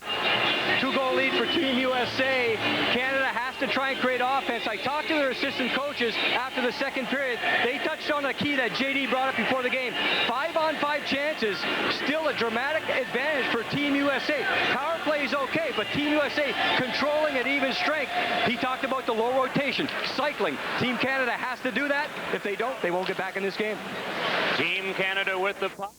2-goal lead for Team USA. Canada has to try and create offense. I talked to their assistant coaches after the second period. They touched on a key that JD brought up before the game. 5-on-5 chances, still a dramatic advantage for Team USA. Power play is okay, but Team USA controlling at even strength. He talked about the low rotation, cycling. Team Canada has to do that. If they don't, they won't get back in this game. Team Canada with the puck.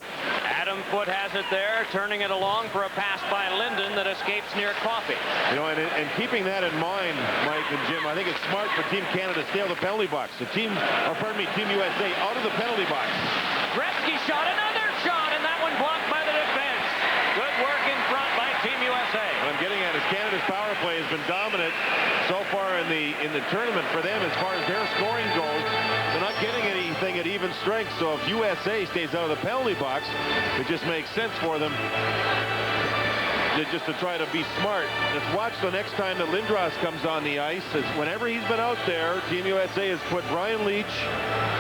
Adam Foote has it there, turning it along for a pass by Linden that escapes near Coffey. You know, and keeping that in mind, Mike and Jim, I think it's smart for Team Canada to stay out of the penalty box. Team USA out of the penalty box. Gretzky shot, another shot, and that one blocked by the defense. Good work in front by Team USA. What I'm getting at is Canada's power play has been dominant so far in the tournament for them as far as their scoring goes. They're not getting anything at even strength, so if USA stays out of the penalty box, it just makes sense for them just to try to be smart. Let's watch the next time that Lindros comes on the ice. As whenever he's been out there, Team USA has put Brian Leetch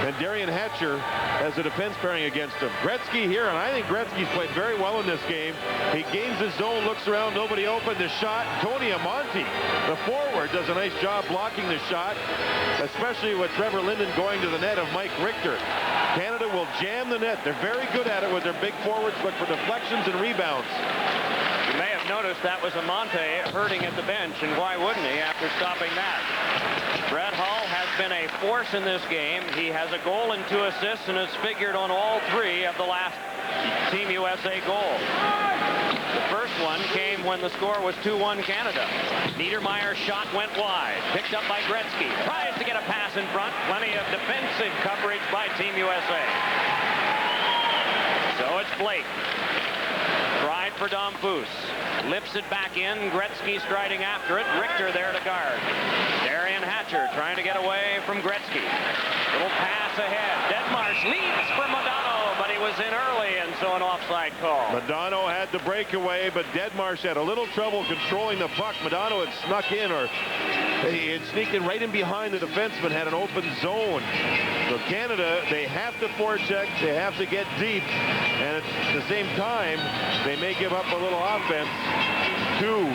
and Darian Hatcher as a defense pairing against him. Gretzky here, and I think Gretzky's played very well in this game. He gains his zone, looks around, nobody open, the shot. Tony Amonte, the forward, does a nice job blocking the shot, especially with Trevor Linden going to the net of Mike Richter. Canada will jam the net. They're very good at it with their big forwards, look for deflections and rebounds. You may have noticed that was Amonte hurting at the bench, and why wouldn't he after stopping that? Brett Hull has been a force in this game. He has a goal and 2 assists and has figured on all 3 of the last Team USA goals. The first one came when the score was 2-1 Canada. Niedermayer's shot went wide, picked up by Gretzky. Tries to get a pass in front. Plenty of defensive coverage by Team USA. So it's Blake. Tried for Domfus. Lifts it back in. Gretzky striding after it. Richter there to guard. Darian Hatcher trying to get away from Gretzky. Little pass ahead. Deadmarsh leads for Modano, but he was in early, and so an offside call. Modano had the breakaway, but Deadmarsh had a little trouble controlling the puck. Modano had snuck in, or he had sneaked in right in behind the defenseman, had an open zone. So Canada, they have to forecheck, they have to get deep, and at the same time, they may give up a little offense to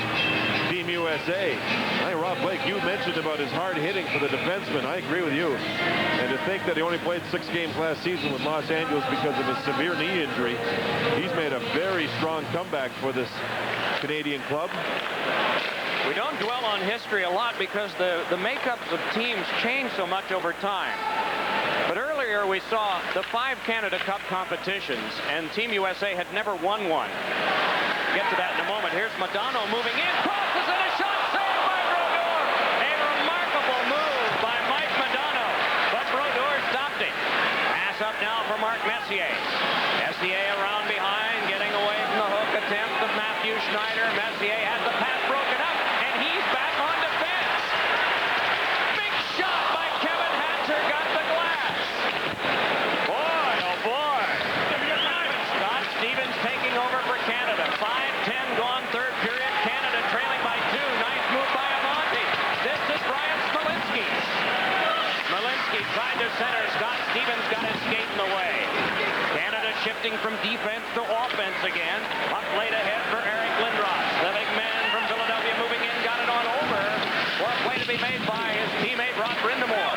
Team USA. I think Rob Blake, you mentioned about his hard hitting for the defenseman. I agree with you. And to think that he only played 6 games last season with Los Angeles because of a severe knee injury, he's made a very strong comeback for this Canadian club. We don't dwell on history a lot because the makeups of teams change so much over time. But earlier we saw the 5 Canada Cup competitions, and Team USA had never won one. We'll get to that in a moment. Here's Modano moving in, crosses, and a shot saved by Brodeur. A remarkable move by Mike Modano, but Brodeur stopped it. Pass up now for Mark Messier. Messier around behind, getting away from the hook attempt of Matthew Schneider. Messier has the pass broken up, and he's back on defense. Big shot by Kevin Hatcher, got the glass. Boy, oh boy. Scott Stevens taking over for Canada. 5:10 gone, third period. Canada trailing by 2. Nice move by Amonte. This is Brian Smolinski. Smolinski tried to center. Scott Stevens got his skate in the way. Canada shifting from defense to offense again. Puck laid ahead for Eric Lindros. The big man from Philadelphia moving in, got it on over. For a play to be made by his teammate Rod Brind'Amour.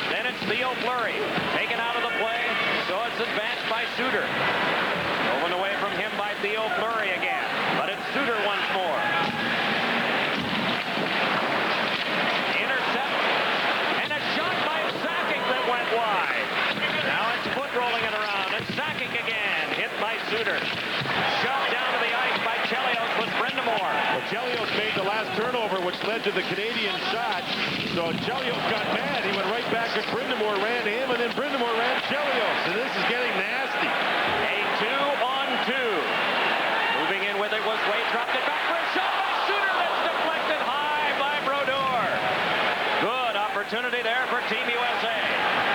Then it's Theo Fleury. Taken out of the play, so it's advanced by Suter. Stolen away from him by Theo Fleury again. But it's Suter once more. Intercept. And a shot by Sakic that went wide. Now it's Foote rolling it around. And Sakic again. Hit by Suter. Shoved down to the ice by Chelios with Brind'Amour. Well, Chelios made the last turnover, which led to the Canadian shot. So Chelios got mad. He went right back at Brind'Amour, ran him, and then Brind'Amour ran Chelios. And this is getting nasty. A 2-on-2. Moving in with it was Wade. Dropped it back for a shot by Suter. That's deflected high by Brodeur. Good opportunity there for Team USA.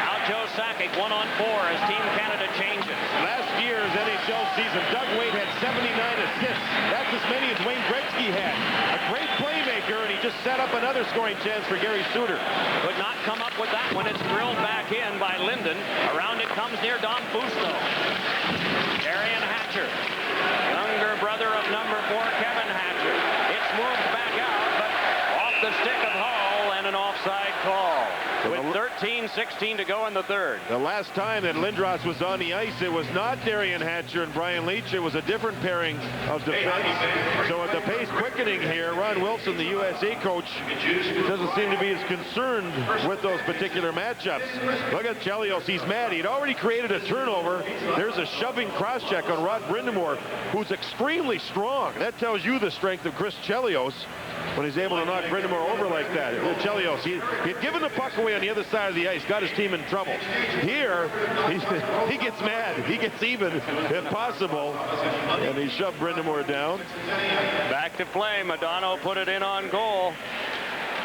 Now Joe Sakic 1-on-4 as Team Canada changes. Last year's NHL season, Doug Weight had 79 assists. That's as many as Wayne Gretzky had. A great playmaker, and he just set up another scoring chance for Gary Suter. Could not come up with that one. It's drilled back in by Linden. Around it comes near Don Busto. Darian Hatcher, younger brother of number 4, Kevin Hatcher. It's moved back out, but off the stick of Hall and an offside call. With 13:16 to go in the third. The last time that Lindros was on the ice, it was not Darian Hatcher and Brian Leach. It was a different pairing of defense. So at the pace quickening here, Ron Wilson, the USA coach, doesn't seem to be as concerned with those particular matchups. Look at Chelios. He's mad. He'd already created a turnover. There's a shoving cross-check on Rod Brind'Amour, who's extremely strong. That tells you the strength of Chris Chelios when he's able to knock Brind'Amour over like that. Chelios, he'd given the puck away on the other side of the ice, got his team in trouble. Here, he gets mad. He gets even, if possible, and he shoved Brind'Amour down. Back to play. Modano put it in on goal.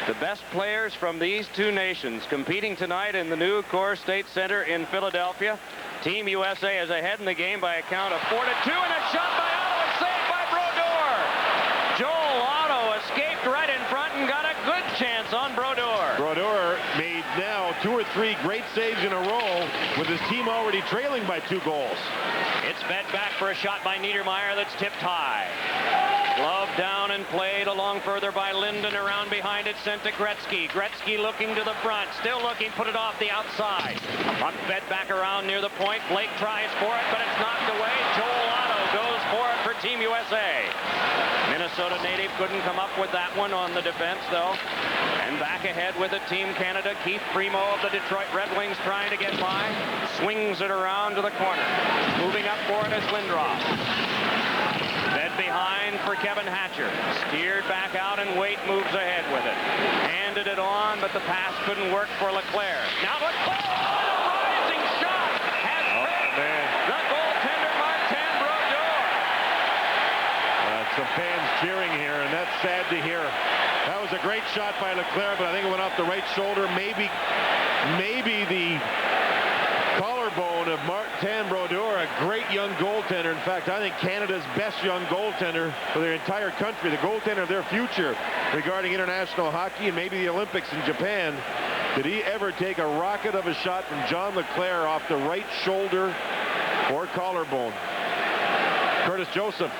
The best players from these two nations competing tonight in the new Coors State Center in Philadelphia. Team USA is ahead in the game by a count of 4-2, and a shot by Otto is saved by Brodeur. Joel Otto escaped right in front and got a good chance on Brodeur. Brodeur made now 2 or 3 great saves in a row with his team already trailing by 2 goals. It's fed back for a shot by Niedermeyer that's tipped high. Glove down and played along further by Linden. Around behind it, sent to Gretzky. Gretzky looking to the front, still looking, put it off the outside. Puck fed back around near the point. Blake tries for it, but it's knocked away. Joel Otto goes for it for Team USA. Minnesota native couldn't come up with that one on the defense, though. And back ahead with it, Team Canada. Keith Primo of the Detroit Red Wings trying to get by. Swings it around to the corner. Moving up for it is Lindros. Fed behind for Kevin Hatcher. Steered back out, and Waite moves ahead with it. Handed it on, but the pass couldn't work for Leclerc. Now Leclerc, a rising shot, has the goaltender Martin Brodeur. Some fans cheering here, and that's sad to hear. That was a great shot by Leclerc, but I think it went off the right shoulder. Maybe the collarbone of Martin Brodeur, a great young goaltender. In fact, I think Canada's best young goaltender for their entire country, the goaltender of their future regarding international hockey and maybe the Olympics in Japan. Did he ever take a rocket of a shot from John Leclerc off the right shoulder or collarbone? Curtis Joseph,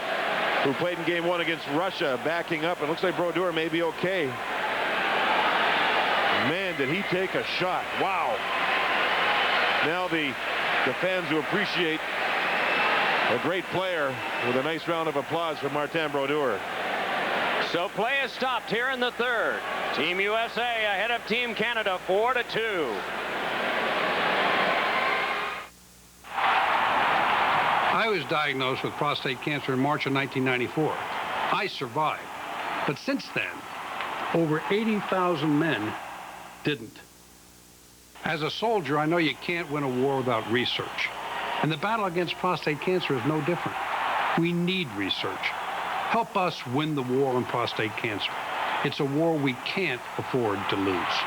who played in Game 1 against Russia, backing up. It looks like Brodeur may be okay. Man, did he take a shot. Wow. Now the fans who appreciate a great player with a nice round of applause for Martin Brodeur. So play is stopped here in the third. Team USA ahead of Team Canada 4-2. I was diagnosed with prostate cancer in March of 1994. I survived. But since then, over 80,000 men didn't. As a soldier, I know you can't win a war without research. And the battle against prostate cancer is no different. We need research. Help us win the war on prostate cancer. It's a war we can't afford to lose.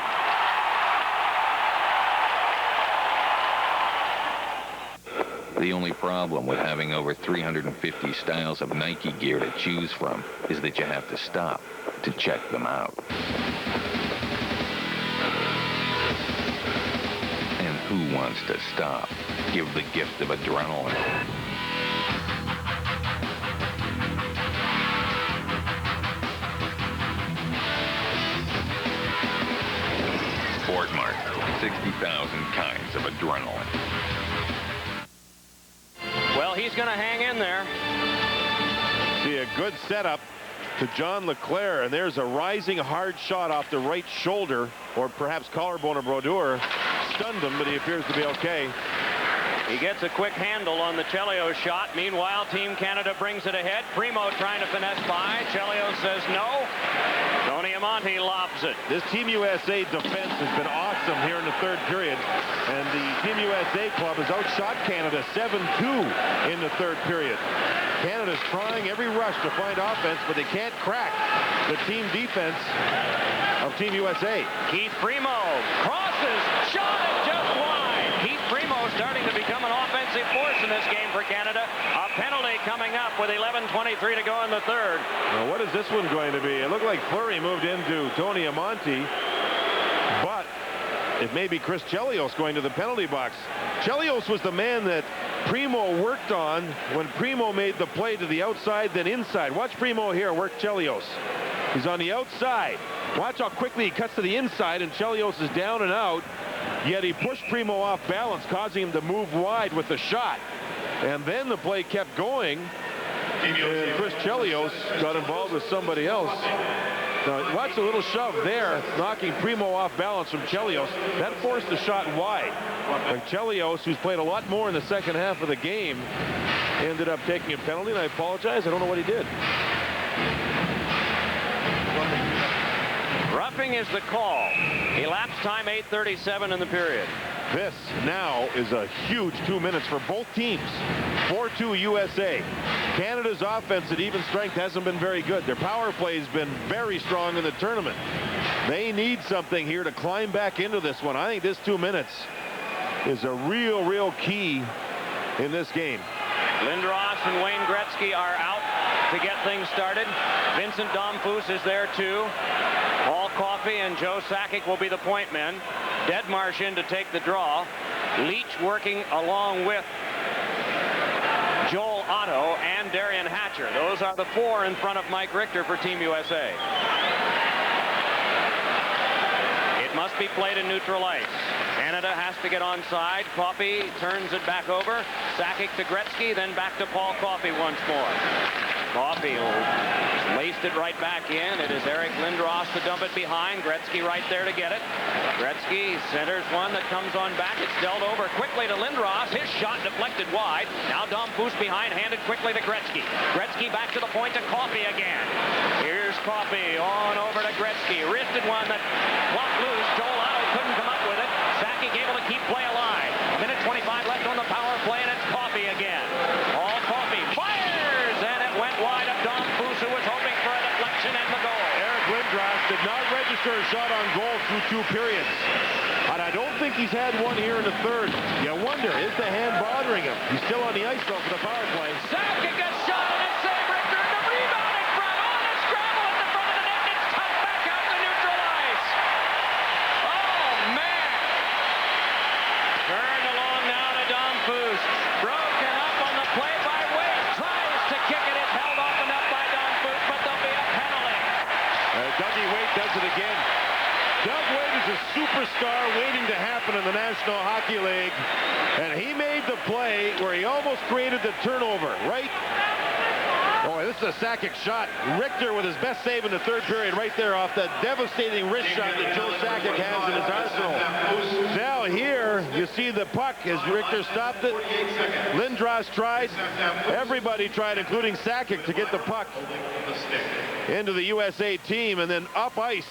The only problem with having over 350 styles of Nike gear to choose from is that you have to stop to check them out. And who wants to stop? Give the gift of adrenaline. Sportmart, 60,000 kinds of adrenaline. Well, he's going to hang in there. See a good setup to John Leclerc, and there's a rising hard shot off the right shoulder, or perhaps collarbone of Brodeur. Stunned him, but he appears to be okay. He gets a quick handle on the Chelios shot. Meanwhile, Team Canada brings it ahead. Primo trying to finesse by. Chelios says no. Tony Amonte lobs it. This Team USA defense has been awesome here in the third period. And the Team USA club has outshot Canada 7-2 in the third period. Canada's trying every rush to find offense, but they can't crack the team defense of Team USA. Keith Primo crosses, shot it just wide. Keith Primo starting to become an offensive force in this game for Canada. A penalty coming up with 11:23 to go in the third. Well, what is this one going to be? It looked like Fleury moved into Tony Amonte, but it may be Chris Chelios going to the penalty box. Chelios was the man that Primo worked on when Primo made the play to the outside, then inside. Watch Primo here work Chelios. He's on the outside. Watch how quickly he cuts to the inside, and Chelios is down and out. Yet he pushed Primo off balance, causing him to move wide with the shot. And then the play kept going, and Chris Chelios got involved with somebody else. Now, watch the little shove there, knocking Primo off balance from Chelios. That forced the shot wide. And Chelios, who's played a lot more in the second half of the game, ended up taking a penalty, and I apologize. I don't know what he did. Roughing is the call. Elapsed time 8:37 in the period. This now is a huge 2 minutes for both teams. 4-2 USA. Canada's offense at even strength hasn't been very good. Their power play has been very strong in the tournament. They need something here to climb back into this one. I think this 2 minutes is a real key in this game. Lindros and Wayne Gretzky are out to get things started. Vincent Damphousse is there too. Paul Coffey and Joe Sakic will be the point men. Deadmarsh in to take the draw. Leach working along with Joel Otto and Darian Hatcher. Those are the four in front of Mike Richter for Team USA. It must be played in neutral ice. Canada has to get onside. Coffey turns it back over. Sakic to Gretzky, then back to Paul Coffey once more. Coffey laced it right back in. It is Eric Lindros to dump it behind. Gretzky right there to get it. Gretzky centers one that comes on back. It's dealt over quickly to Lindros. His shot deflected wide. Now Damphousse behind, handed quickly to Gretzky. Gretzky back to the point to Coffey again. Here's Coffey on over to Gretzky. Wristed one that flopped loose. Joel Otto couldn't come up with it. Sakic able to keep play alive. Minute 25 left on the power play, and it's Coffey again. All Coffey fires, and it went wide of Damphousse, who was hoping for a deflection and the goal. Eric Lindros did not register a shot on goal through 2 periods. And I don't think he's had one here in the third. You wonder, is the hand bothering him? He's still on the ice, though, for the power play. Sakic gets shot, and it's saved. Richter in the rebound in front. On the scramble at the front of the net. It's tucked back out to neutral ice. Oh, man. Turned along now to Damphousse. Broken up on the play by Wade. Tries to kick it. It's held off and up by Damphousse, but there'll be a penalty. Dougie Weight does it again. Doug Weight is a superstar waiting to happen in the National Hockey League. And he made the play where he almost created the turnover, right? Oh, this is a Sakic shot. Richter with his best save in the third period right there off that devastating wrist shot that Joe Sakic has in his arsenal. Now here, you see the puck as Richter stopped it. Lindros tried. Everybody tried, including Sakic, to get the puck into the USA team, and then up ice.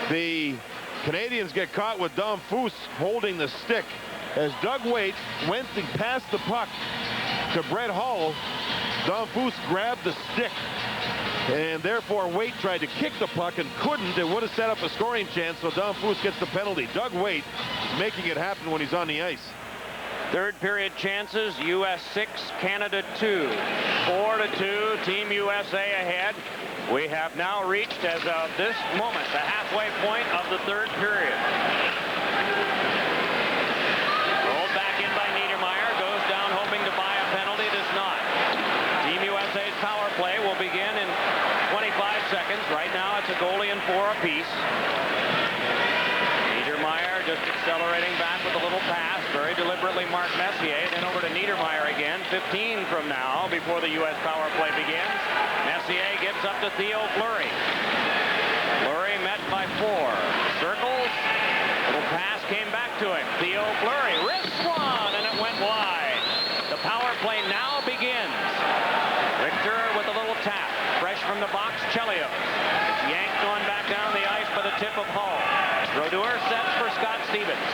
The Canadians get caught with Damphousse holding the stick. As Doug Weight went and passed the puck to Brett Hull, Damphousse grabbed the stick, and therefore Weight tried to kick the puck and couldn't. It would have set up a scoring chance, so Damphousse gets the penalty. Doug Weight is making it happen when he's on the ice. Third period chances, US 6, Canada 2. 4-2, Team USA ahead. We have now reached, as of this moment, the halfway point of the third period. Rolled back in by Niedermeyer, goes down hoping to buy a penalty, does not. Team USA's power play will begin in 25 seconds. Right now it's a goalie and 4 apiece. Niedermeyer just accelerating back with a little pass. Very deliberately Mark Messier, then over to Niedermeyer again. 15 from now before the U.S. power play begins. Messier gives up to Theo Fleury. Fleury met by 4. Circles. Little pass came back to him. Theo Fleury wrists one, and it went wide. The power play now begins. Richter with a little tap. Fresh from the box, Chelios. It's yanked on back down the ice by the tip of Hull. Brodeur sets for Scott Stevens.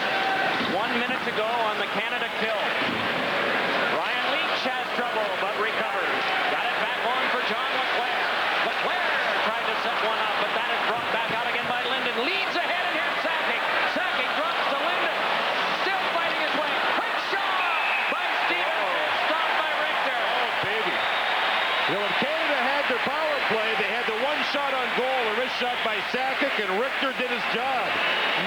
1 minute to go on the Canada kill. Ryan Leach has trouble, but recovers. Got it back on for John LeClaire. LeClaire tried to set one up, but that is brought back out again by Linden. Leads ahead, and here's Sakic. Sakic drops to Linden. Still fighting his shot by Sakic, and Richter did his job.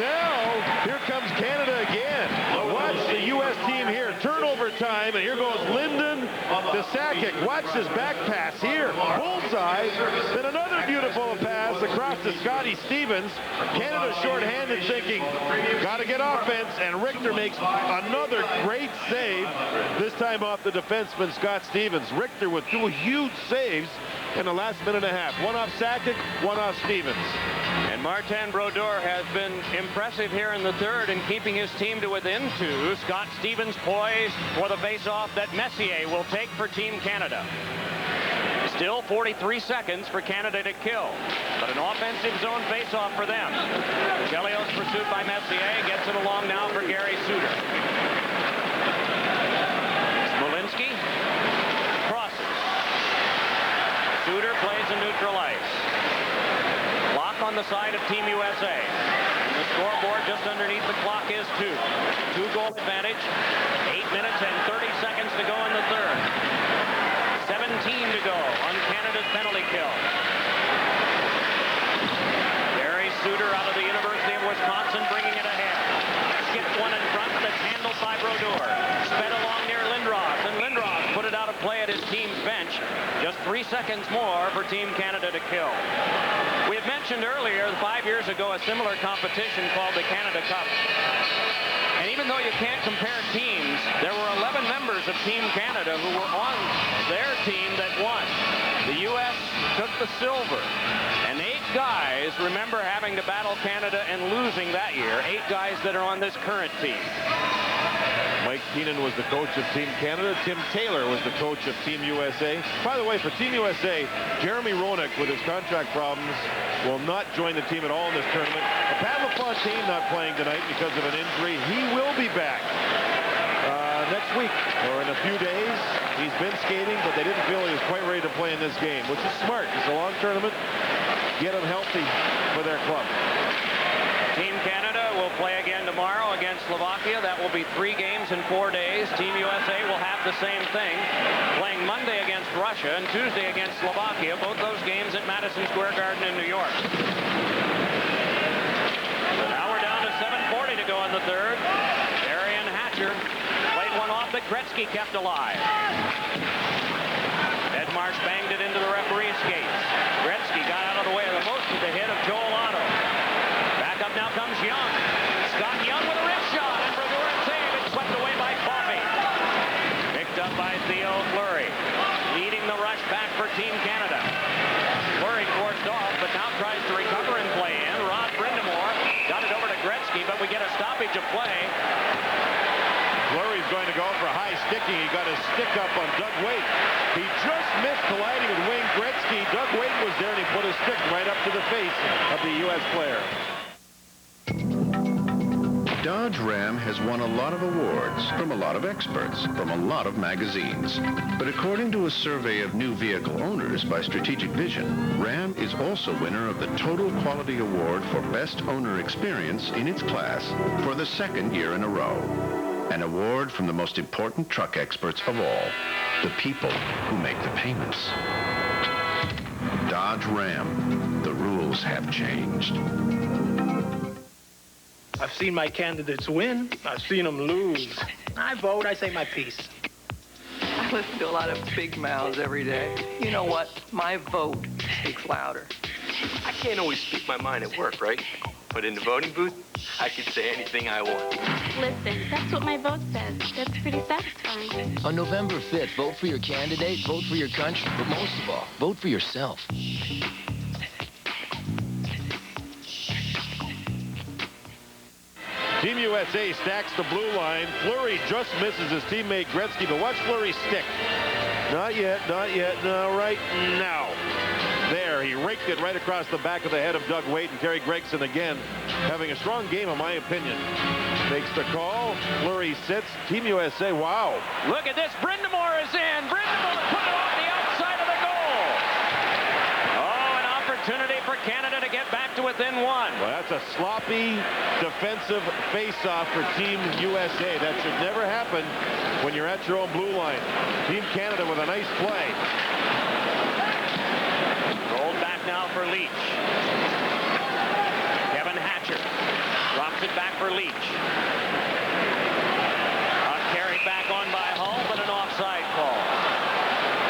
Now, here comes Canada again. Watch the U.S. team here. Turnover time, and here goes Linden to Sakic. Watch this back pass here. Bullseye. Then another beautiful pass across to Scotty Stevens. Canada shorthanded, thinking, got to get offense, and Richter makes another great save, this time off the defenseman Scott Stevens. Richter with 2 huge saves in the last minute and a half. One off Sakic, one off Stevens. And Martin Brodeur has been impressive here in the third in keeping his team to within 2. Scott Stevens poised for the face-off that Messier will take for Team Canada. Still 43 seconds for Canada to kill, but an offensive zone face-off for them. Chelios pursued by Messier, gets it along now for Gary Suter. Smolinski crosses. Suter plays a neutral ice. Lock on the side of Team USA. And the scoreboard just underneath the clock is 2. 2-goal advantage. 8 minutes and 30 seconds to go in the third. 17 to go on Canada's penalty kill. Gary Suter out of the University of Wisconsin bringing it ahead. Skipped one in front, but it's handled by Brodeur. Sped along near Lindros, and Lindros put it out of play at his team's bench. Just 3 seconds more for Team Canada to kill. We had mentioned earlier, 5 years ago, a similar competition called the Canada Cup. And even though you can't compare teams, there were 11 members of Team Canada who were on their team that won. The U.S. took the silver. And 8 guys remember having to battle Canada and losing that year. 8 guys that are on this current team. Mike Keenan was the coach of Team Canada. Tim Taylor was the coach of Team USA. By the way, for Team USA, Jeremy Roenick, with his contract problems, will not join the team at all in this tournament. Pat LaFontaine not playing tonight because of an injury. He will be back next week or in a few days. He's been skating, but they didn't feel he was quite ready to play in this game, which is smart. It's a long tournament. Get him healthy for their club. Team Canada will play again tomorrow against Slovakia. That will be 3 games in 4 days. Team USA will have the same thing, playing Monday against Russia and Tuesday against Slovakia. Both those games at Madison Square Garden in New York. So now we're down to 7:40 to go in the third. Darian Hatcher played one off that Gretzky kept alive. Ed Marsh banged it into the referee's skates. Gretzky got out of the way of the most of the hit of Joel Otto. Back up now comes Young. Scott Young with a wrist shot, and Brodeur save. It's swept away by Coffey. Picked up by Theo Fleury. Leading the rush back for Team Canada. Fleury forced off, but now tries to recover and play in. Rod Brindamore got it over to Gretzky, but we get a stoppage of play. Fleury's going to go for high sticking. He got his stick up on Doug Weight. He just missed colliding with Wayne Gretzky. Doug Weight was there, and he put his stick right up to the face of the U.S. player. Dodge Ram has won a lot of awards from a lot of experts, from a lot of magazines. But according to a survey of new vehicle owners by Strategic Vision, Ram is also winner of the Total Quality Award for Best Owner Experience in its class for the 2nd year in a row. An award from the most important truck experts of all, the people who make the payments. Dodge Ram. The rules have changed. I've seen my candidates win. I've seen them lose. I vote. I say my piece. I listen to a lot of big mouths every day. You know what? My vote speaks louder. I can't always speak my mind at work, right? But in the voting booth, I can say anything I want. Listen, that's what my vote says. That's pretty satisfying. On November 5th, vote for your candidate, vote for your country, but most of all, vote for yourself. Team USA stacks the blue line. Fleury just misses his teammate Gretzky, but watch Fleury stick. Not yet, not yet. No, right now. There, he raked it right across the back of the head of Doug Weight, and Terry Gregson again having a strong game, in my opinion. Makes the call. Fleury sits. Team USA, wow. Look at this. Brindamore is in. Brindamore put it on the outside of the goal. Oh, an opportunity for Canada to get back to within 1. Well, that's a sloppy defensive face-off for Team USA. That should never happen when you're at your own blue line. Team Canada with a nice play. Rolled back now for Leach. Leach. Carried back on by Hull, but an offside call.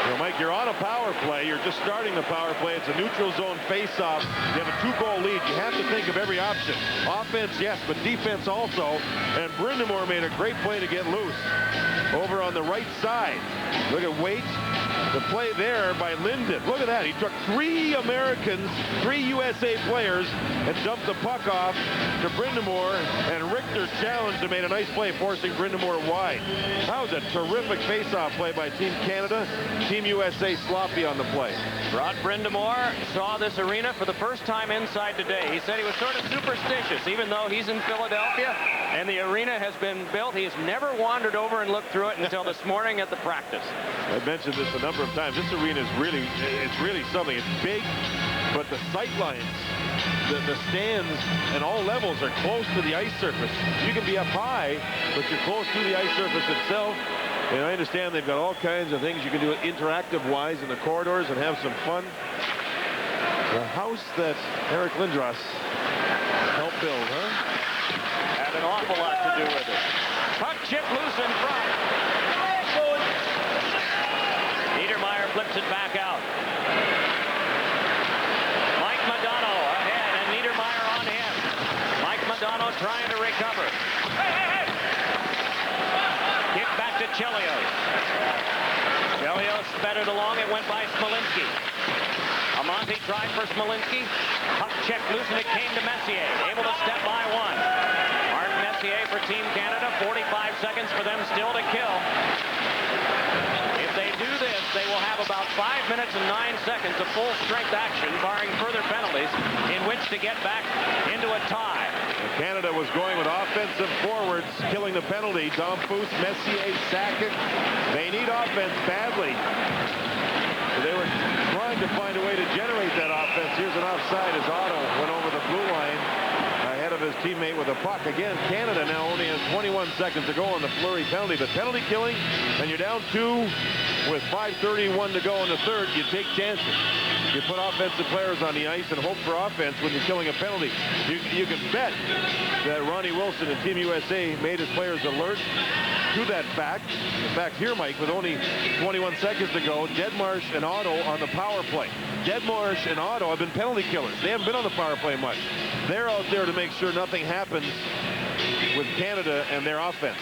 Well, Mike, you're on a power play. You're just starting the power play. It's a neutral zone face-off. You have a 2-goal lead. You have to think of every option. Offense, yes, but defense also. And Brind'Amour made a great play to get loose. Over on the right side. Look at Waite. The play there by Linden. Look at that. He took 3 Americans, 3 USA players, and dumped the puck off to Brind'Amour. And Richter challenged and made a nice play, forcing Brind'Amour wide. That was a terrific face-off play by Team Canada. Team USA sloppy on the play. Rod Brind'Amour saw this arena for the first time inside today. He said he was sort of superstitious, even though he's in Philadelphia and the arena has been built. He's never wandered over and looked through it until this morning at the practice. I mentioned this a number of times. This arena is really something. It's big, but the sight lines, the stands and all levels are close to the ice surface. You can be up high, but you're close to the ice surface itself. And I understand they've got all kinds of things you can do interactive-wise in the corridors and have some fun. The house that Eric Lindros helped build, huh? Had an awful lot to do with it. Puck chip loose in front. Niedermeyer flips it back out. Mike Modano ahead, and Niedermeyer on him. Mike Modano trying to recover. Kick back to Chelios. Chelios sped it along. It went by Smolinski. Amonte tried for Smolinski. Puck checked loose, and it came to Messier. Able to step by one. Mark Messier for Team Canada. 45 seconds for them still to kill. If they do this, they will have about 5 minutes and 9 seconds of full-strength action, barring further penalties, in which to get back into a tie. Canada was going with offensive forwards, killing the penalty. Domfus, Messier, Sakic. They need offense badly. They were trying to find a way to generate that offense. Here's an offside as Otto went over the blue line ahead of his teammate with a puck. Again, Canada now only has 21 seconds to go on the Fleury penalty. But penalty killing, and you're down 2 with 5:31 to go in the third, you take chances. You put offensive players on the ice and hope for offense when you're killing a penalty. You can bet that Ronnie Wilson and Team USA made his players alert to that fact. In fact, here, Mike, with only 21 seconds to go, Deadmarsh and Otto on the power play. Deadmarsh and Otto have been penalty killers. They haven't been on the power play much. They're out there to make sure nothing happens with Canada and their offense.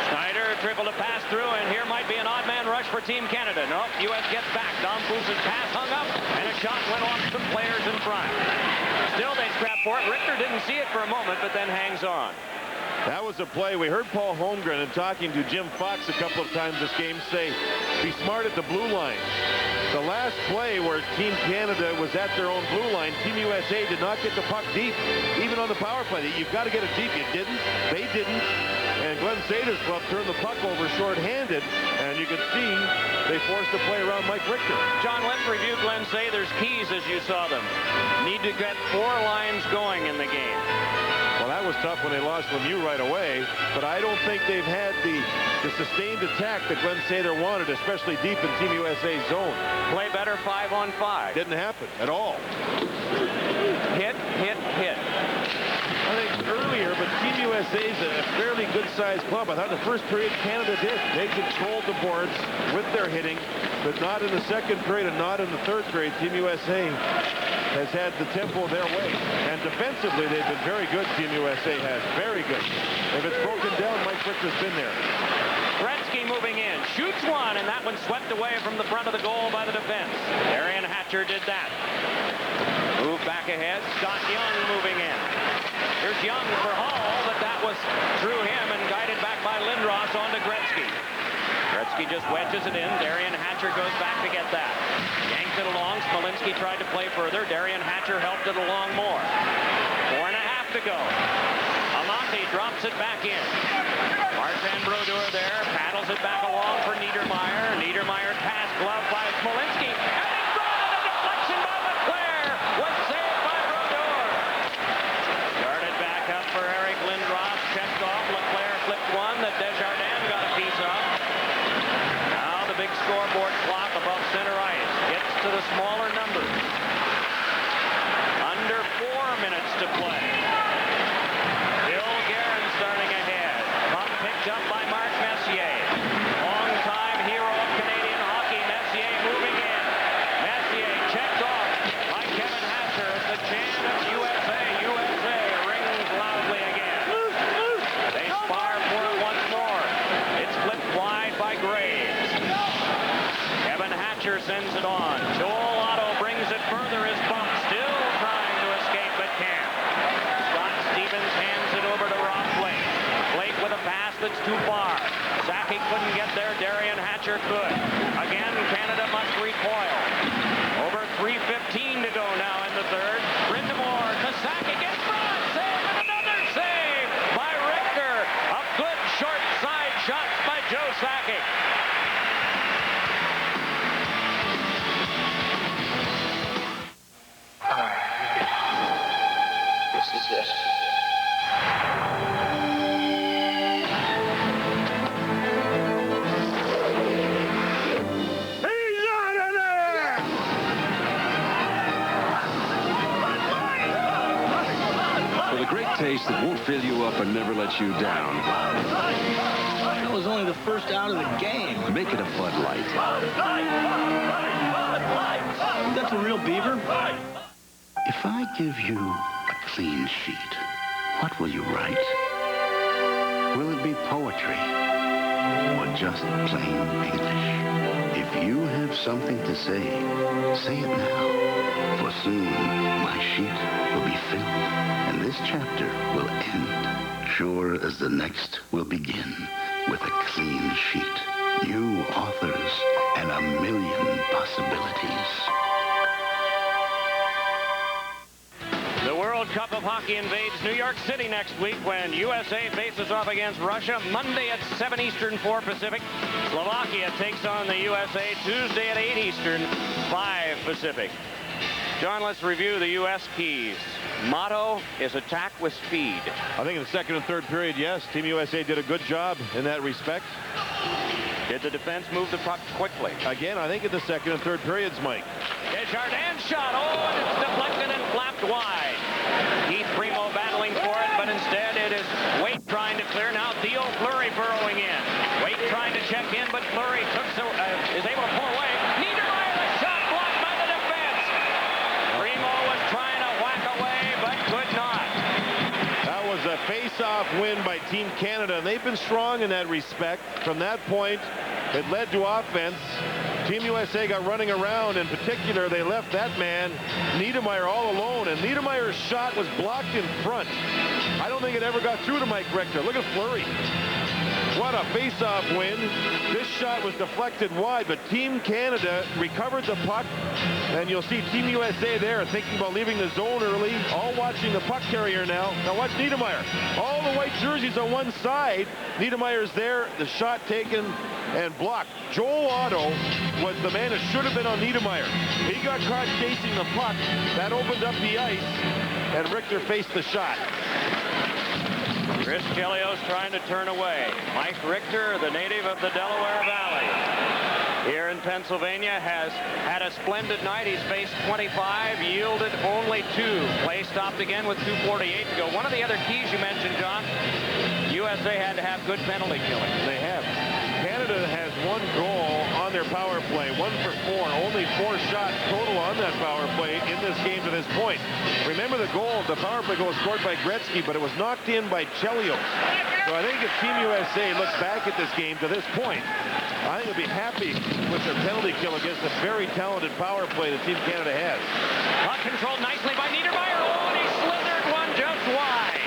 Schneider triple to pass through, and here might be an odd man rush for Team Canada. Nope, U.S. gets back. Domfus' pass hung up, and a shot went off some players in front. Still, they scrap for it. Richter didn't see it for a moment, but then hangs on. That was a play. We heard Paul Holmgren and talking to Jim Fox a couple of times this game say, be smart at the blue line. The last play where Team Canada was at their own blue line, Team USA did not get the puck deep, even on the power play. You've got to get it deep. You didn't. They didn't. And Glenn Sader's club turned the puck over short-handed, and you can see they forced the play around Mike Richter. John, let's review Glenn Sather's keys as you saw them. Need to get 4 lines going in the game. Well, that was tough when they lost Lemieux right away, but I don't think they've had the sustained attack that Glenn Sather wanted, especially deep in Team USA's zone. Play better 5-on-5. Didn't happen at all. Hit, hit, hit. I think earlier, but Team USA is a fairly good-sized club. I thought in the first period Canada did. They controlled the boards with their hitting, but not in the second period and not in the third period. Team USA has had the tempo their way. And defensively, they've been very good, Team USA has. Very good. If it's broken down, Mike Richter's been there. Gretzky moving in. Shoots one, and that one swept away from the front of the goal by the defense. Darian Hatcher did that. Move back ahead. Scott Young moving in. Here's Young for Hall, but that was through him and guided back by Lindros onto Gretzky. Gretzky just wedges it in. Darian Hatcher goes back to get that. Yanked it along. Smolinski tried to play further. Darian Hatcher helped it along more. 4.5 to go. Amonte drops it back in. Martin Brodeur there. Paddles it back along for Niedermeyer. Niedermeyer's pass gloved by Smolinski. And he brought it. A deflection by LeClaire. Was saved by Brodeur. Started back up for Eric Lindros. Checked off. LeClaire flipped one that Desjardins got a piece of. Now the big scoreboard clock above center ice gets to the smaller numbers. Under 4 minutes to play. too far. Sakic couldn't get there. Darian Hatcher could. Again, Canada must recoil. Over 3:15 to go now in the third. Brind'Amour to Sakic in front. Save and another save by Richter. A good short side shot by Joe Sakic. This is it. For the great taste that won't fill you up and never let you down. That was only the first out of the game. Make it a Bud Light. That's a real beaver? If I give you a clean sheet, what will you write? Will it be poetry or just plain English? If you have something to say it now. For soon, my sheet will be filled, and this chapter will end, sure as the next will begin, with a clean sheet, new authors, and a million possibilities. The World Cup of Hockey invades New York City next week when USA faces off against Russia Monday at 7 Eastern, 4 Pacific. Slovakia takes on the USA Tuesday at 8 Eastern, 5 Pacific. John, let's review the U.S. keys. Motto is attack with speed. I think in the second and third period, yes, Team USA did a good job in that respect. Did the defense move the puck quickly? Again, I think in the second and third periods, Mike. Desjardins shot. Oh, and it's deflected and flapped wide. Keith Primo battling for it, but instead it is Waite trying to clear. Now Theo Fleury burrowing in. Waite trying to check in, but Fleury is able to pull away. Niedermayer, the shot blocked by the defense. Primo was trying to whack away, but could not. That was a face-off win by Team Canada, and they've been strong in that respect. From that point, it led to offense. Team USA got running around. In particular, they left that man, Niedermayer, all alone, and Niedermayer's shot was blocked in front. I don't think it ever got through to Mike Richter. Look at Fleury. What a face-off win. This shot was deflected wide, but Team Canada recovered the puck, and you'll see Team USA there thinking about leaving the zone early, all watching the puck carrier now. Now watch Niedermayer. All the white jerseys on one side. Niedermayer's there, the shot taken and blocked. Joel Otto was the man that should have been on Niedermayer. He got caught chasing the puck. That opened up the ice, and Richter faced the shot. Chris Chelios trying to turn away. Mike Richter, the native of the Delaware Valley, here in Pennsylvania, has had a splendid night. He's faced 25, yielded only 2. Play stopped again with 2:48 to go. One of the other keys you mentioned, John, USA had to have good penalty killing. They have. Canada has 1 goal on their power play, 1 for 4, only 4 shots total on that power play in this game to this point. Remember the power play goal scored by Gretzky, but it was knocked in by Chelios. So I think if Team USA looks back at this game to this point, I think they'll be happy with their penalty kill against a very talented power play that Team Canada has. Puck controlled nicely by Niedermayer. Oh, and he slithered one just wide.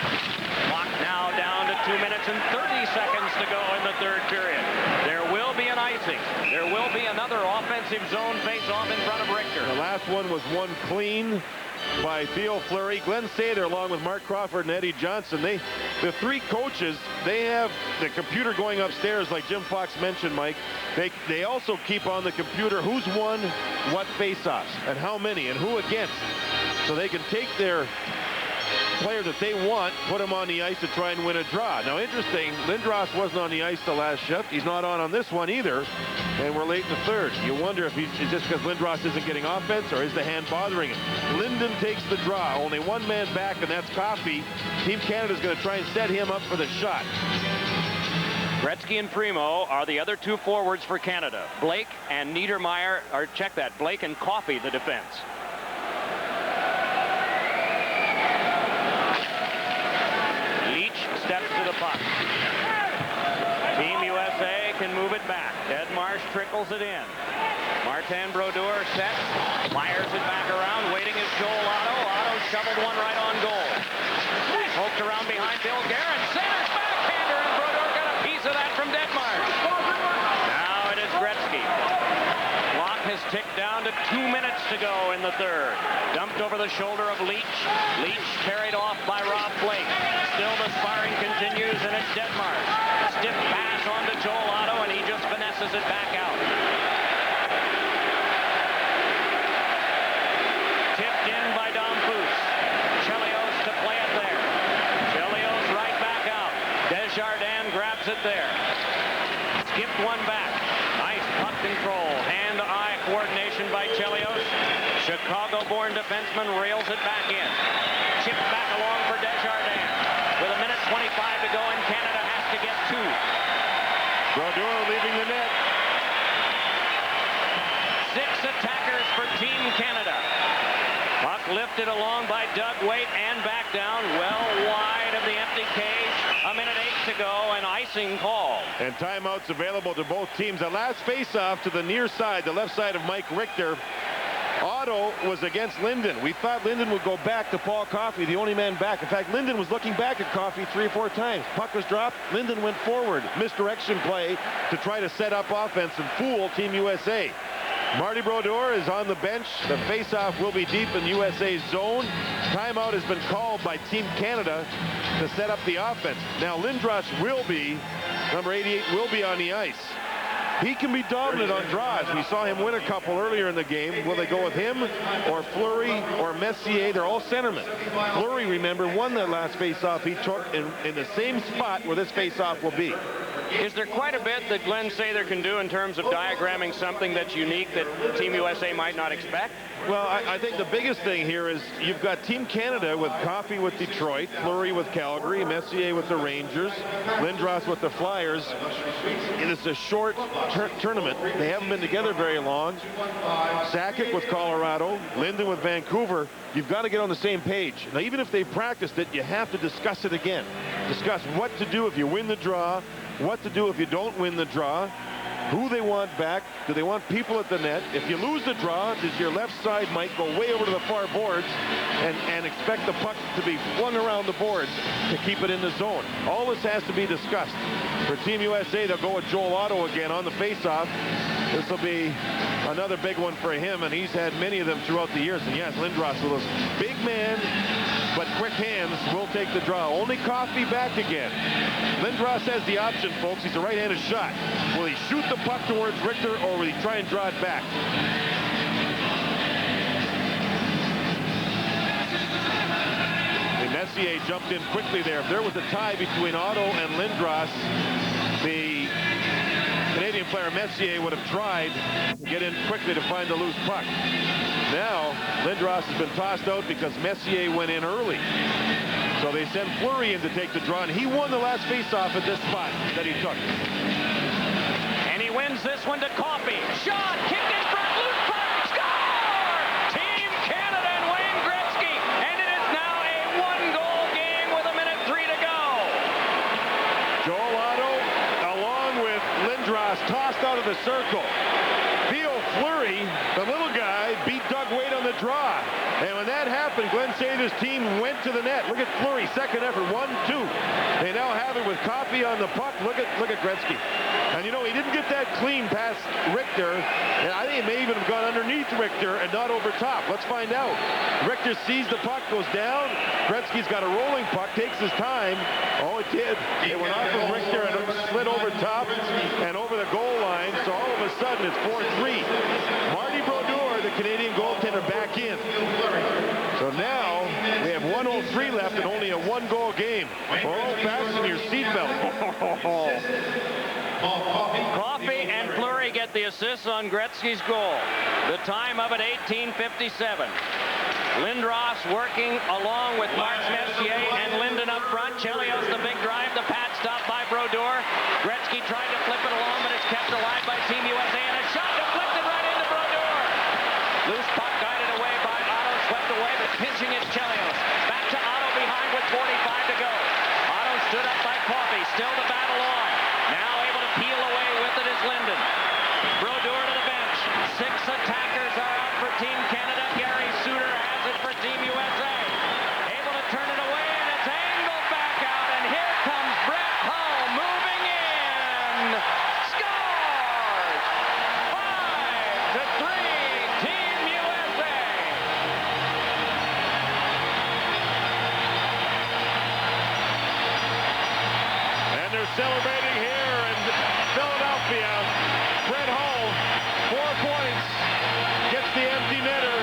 Clock now down to 2 minutes and 30 seconds to go in the third period. There will be an icing. There will be another offensive zone face-off in front of Richter. The last one was won clean by Theo Fleury. Glenn Sather, along with Mark Crawford and Eddie Johnson, the 3 coaches, they have the computer going upstairs, like Jim Fox mentioned, Mike. They also keep on the computer who's won what face-offs and how many and who against, so they can take their player that they want, put him on the ice to try and win a draw. Now, interesting, Lindros wasn't on the ice the last shift. He's not on this one either, and we're late in the third. You wonder if it's just because Lindros isn't getting offense, or is the hand bothering him? Linden takes the draw. Only 1 man back, and that's Coffey. Team Canada's going to try and set him up for the shot. Gretzky and Primo are the other 2 forwards for Canada. Blake and Niedermayer, or check that, Blake and Coffey, the defense. Steps to the puck. Team USA can move it back. Ed Marsh trickles it in. Martin Brodeur sets, fires it back around. Waiting is Joel Otto. Otto shoveled one right on goal. Poked around behind Bill Guerin. Centers backhander, and Brodeur got a piece of to 2 minutes to go in the third. Dumped over the shoulder of Leach. Leach carried off by Rob Blake. Still the sparring continues, and it's Detmars. Stiff pass onto Joel Otto, and he just finesses it back out. Tipped in by Dom Foose. Chelios to play it there. Chelios right back out. Desjardins grabs it there. Skipped one back. Nice puck control. Hand-eye coordination by Chelios. Chicago-born defenseman rails it back in. Chipped back along for Desjardins. With 1:25 to go, and Canada has to get 2. Brodeur leaving the net. 6 attackers for Team Canada. Puck lifted along by Doug Weight and back down well wide of the empty cage. 1:08 to go, and icing called. And timeouts available to both teams. The last face-off to the near side, the left side of Mike Richter. Otto was against Linden. We thought Linden would go back to Paul Coffey, the only man back. In fact, Linden was looking back at Coffey 3 or 4 times. Puck was dropped. Linden went forward. Misdirection play to try to set up offense and fool Team USA. Marty Brodeur is on the bench. The face-off will be deep in USA's zone. Timeout has been called by Team Canada to set up the offense. Now Lindros will be, number 88, will be on the ice. He can be dominant on draws. We saw him win a couple earlier in the game. Will they go with him or Fleury or Messier? They're all centermen. Fleury, remember, won that last face-off he took in the same spot where this face-off will be. Is there quite a bit that Glenn Sather can do in terms of diagramming something that's unique that Team USA might not expect? Well, I think the biggest thing here is you've got Team Canada with Coffey with Detroit, Fleury with Calgary, Messier with the Rangers, Lindros with the Flyers. It is a short tournament. They haven't been together very long. Sakic with Colorado, Linden with Vancouver. You've got to get on the same page. Now, even if they practiced it, you have to discuss it again. Discuss what to do if you win the draw, what to do if you don't win the draw, who they want back. Do they want people at the net? If you lose the draw, does your left side might go way over to the far boards and expect the puck to be flung around the boards to keep it in the zone? All this has to be discussed. For Team USA, they'll go with Joel Otto again on the faceoff. This will be another big one for him, and he's had many of them throughout the years. And yes, Lindros with a big man, but quick hands will take the draw. Only Coffey back again. Lindros has the option, folks. He's a right-handed shot. Will he shoot the puck towards Richter, or will he try and draw it back? And Messier jumped in quickly there. If there was a tie between Otto and Lindros, the Canadian player Messier would have tried to get in quickly to find the loose puck. Now, Lindros has been tossed out because Messier went in early. So they send Fleury in to take the draw, and he won the last faceoff at this spot that he took. And he wins this one to Coffey. Shot, kicked in front, loose puck, score! Team Canada and Wayne Gretzky, and it is now a 1-goal game with 1:03 to go. Joel Otto, along with Lindros, tossed out of the circle. Theo Fleury, the little guy, beat Doug Weight on the draw. And when that happened, Glenn Sather's team went to the net. Look at Fleury, second effort, 1-2. They now have it with Coffey on the puck. Look at Gretzky. And you know, he didn't get that clean past Richter. And I think it may even have gone underneath Richter and not over top. Let's find out. Richter sees the puck, goes down. Gretzky's got a rolling puck, takes his time. Oh, it did. It went off of Richter and it slid over top and over the goal line. So all of a sudden, it's 4-3. Marty Brodeur, the Canadian goaltender, back in. So now we have 1:03 left and only a 1-goal game. Oh, fasten your seatbelt. Coffey and Fleury get the assists on Gretzky's goal. The time of it, 18:57. Lindros working along with Mark Messier and Linden up front. Chelios the big drive, the pad stop by Brodeur. Gretzky tried to flip it along, but it's kept alive by Team USA, and a shot deflected right into Brodeur. Loose puck guided away by Otto, swept away, but pinching is Chelios. Back to Otto behind with 45 to go. Otto stood up by Coffey, still the battle on. Now able to peel away with it is Linden. Brodeur to the bench. 6 attackers are out for Team Canada. Gary Suter has it for Team USA. Able to turn it away, and it's angled back out, and here comes Brett Hull moving in. Scores! 5-3, Team celebrating here in Philadelphia. Fred Hull, 4 points, gets the empty netter.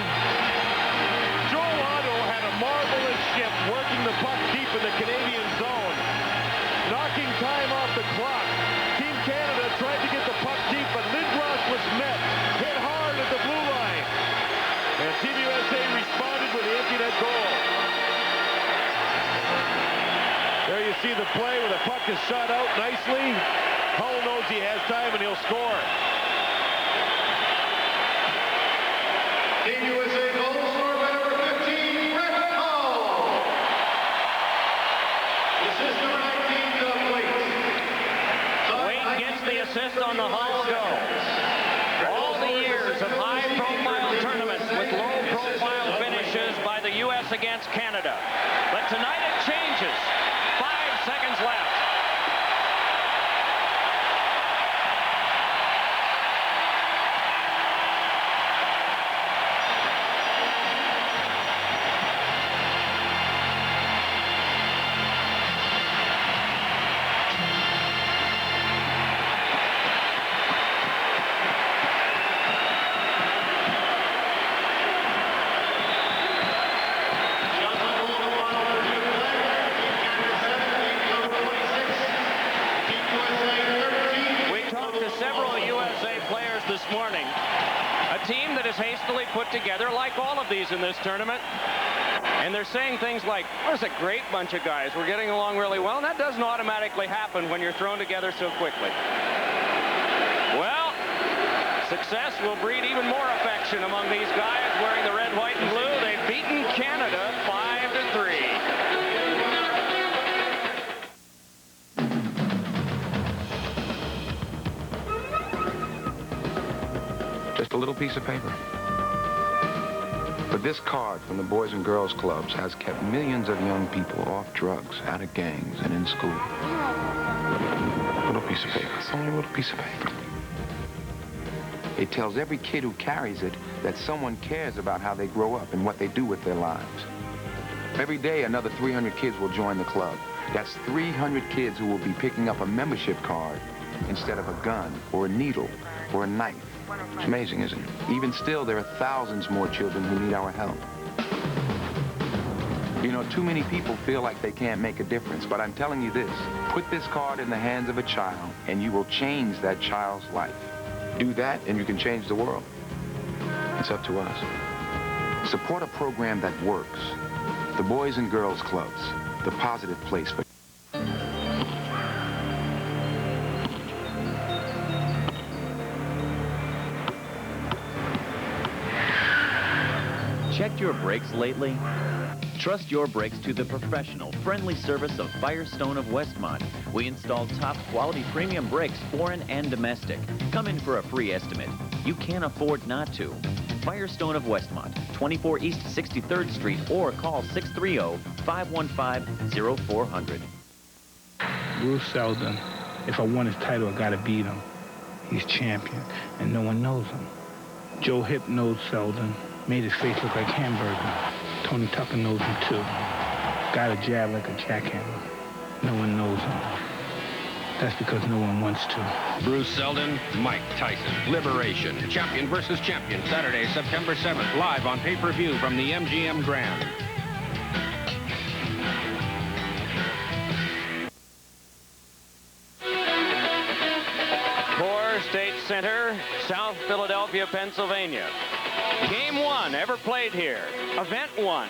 Joel Otto had a marvelous shift working the puck deep in the Canadian zone, knocking time off the clock. Team Canada tried to get the puck deep, but Lindros was met, hit hard at the blue line. And Team USA responded with the empty net goal. There you see the play where the puck is shot out nicely. Hull knows he has time and he'll score. Team USA goal scored by number 15, Fred Hull. Assist number 19 to Wade. Wade gets the assist on the Hull goal. All the years of high-profile tournaments with low-profile finishes by the U.S. against Canada. But tonight it changes. 5 seconds left. This morning, a team that is hastily put together like all of these in this tournament, and they're saying things like, what is a great bunch of guys, we're getting along really well, and that doesn't automatically happen when you're thrown together so quickly. Well, success will breed even more affection among these guys wearing the red, white, and blue. They've beaten Canada 5-3. Just a little piece of paper. But this card from the Boys and Girls Clubs has kept millions of young people off drugs, out of gangs, and in school. A little piece of paper. Only a little piece of paper. It tells every kid who carries it that someone cares about how they grow up and what they do with their lives. Every day, another 300 kids will join the club. That's 300 kids who will be picking up a membership card instead of a gun or a needle or a knife. It's amazing, isn't it? Even still, there are thousands more children who need our help. You know, too many people feel like they can't make a difference, but I'm telling you this. Put this card in the hands of a child, and you will change that child's life. Do that, and you can change the world. It's up to us. Support a program that works. The Boys and Girls Clubs, the positive place for... Checked your brakes lately? Trust your brakes to the professional, friendly service of Firestone of Westmont. We install top quality premium brakes, foreign and domestic. Come in for a free estimate. You can't afford not to. Firestone of Westmont, 24 East 63rd Street, or call 630-515-0400. Bruce Seldon. If I want his title, I gotta beat him. He's champion, and no one knows him. Joe Hip knows Seldon. Made his face look like hamburger. Tony Tucker knows him too. Got a jab like a jackhammer. No one knows him. That's because no one wants to. Bruce Seldon, Mike Tyson. Liberation. Champion versus champion. Saturday, September 7th. Live on pay-per-view from the MGM Grand. Core State Center, South Philadelphia, Pennsylvania. Game 1 ever played here. Event 1.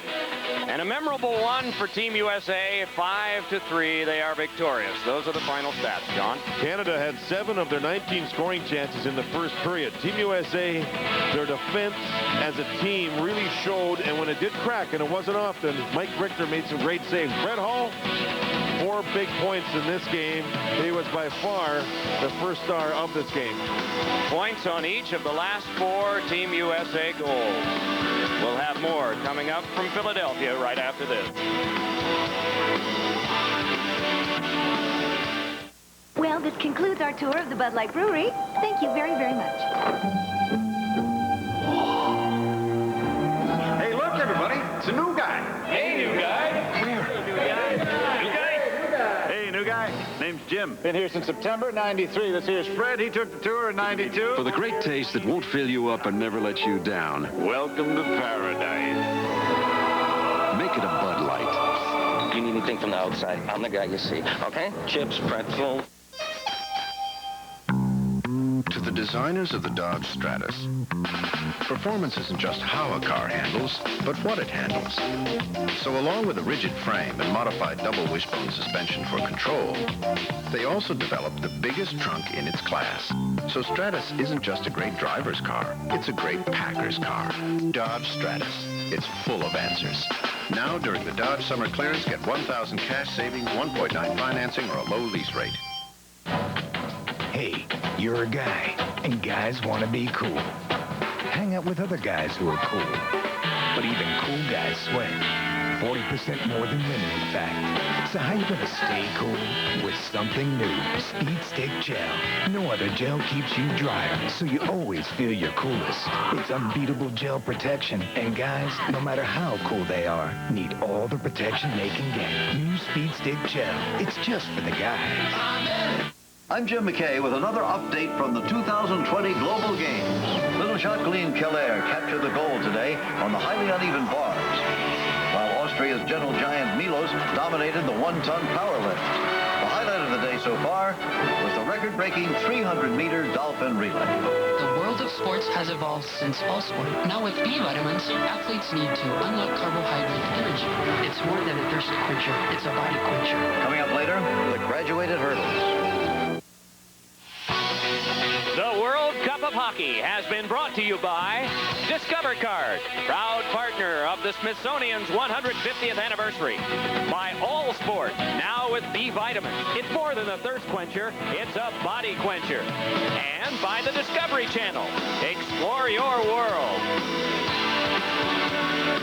And a memorable one for Team USA. 5-3, they are victorious. Those are the final stats, John. Canada had 7 of their 19 scoring chances in the first period. Team USA, their defense as a team really showed, and when it did crack, and it wasn't often, Mike Richter made some great saves. Fred Hull, 4 big points in this game. He was by far the first star of this game. Points on each of the last 4 Team USA goals. We'll have more coming up from Philadelphia right after this. Well, this concludes our tour of the Bud Light Brewery. Thank you very, very much. Hey, look, everybody. It's a new guy. Hey, new guy. Where? New guy. New guy. Hey, new guy. Name's Jim. Jim. Been here since September '93. This here's Fred. He took the tour in '92. For the great taste that won't fill you up and never let you down. Welcome to paradise. Make it a Bud Light. You need anything from the outside, I'm the guy you see. Okay? Chips, pretzel. To the designers of the Dodge Stratus, performance isn't just how a car handles, but what it handles. So along with a rigid frame and modified double wishbone suspension for control, they also developed the biggest trunk in its class. So Stratus isn't just a great driver's car, it's a great packer's car. Dodge Stratus. It's full of answers. Now, during the Dodge Summer Clearance, get $1,000 cash savings, 1.9 financing, or a low lease rate. Hey, you're a guy, and guys want to be cool. Hang out with other guys who are cool. But even cool guys sweat. 40% more than women, in fact. So how you gonna stay cool? With something new. Speed Stick Gel. No other gel keeps you drier, so you always feel your coolest. It's unbeatable gel protection, and guys, no matter how cool they are, need all the protection they can get. New Speed Stick Gel. It's just for the guys. I'm Jim McKay with another update from the 2020 Global Games. Little Jacqueline Keller captured the gold today on the highly uneven bars, while Austria's gentle giant Milos dominated the one-ton power lift. The highlight of the day so far was the record-breaking 300-meter dolphin relay. The world of sports has evolved since all sport. Now with B vitamins, athletes need to unlock carbohydrate energy. It's more than a thirst quencher, it's a body quencher. Coming up later, the graduated hurdles. The World Cup of Hockey has been brought to you by Discover Card, proud partner of the Smithsonian's 150th anniversary. By All Sport, now with B vitamins. It's more than a thirst quencher, it's a body quencher. And by the Discovery Channel. Explore your world.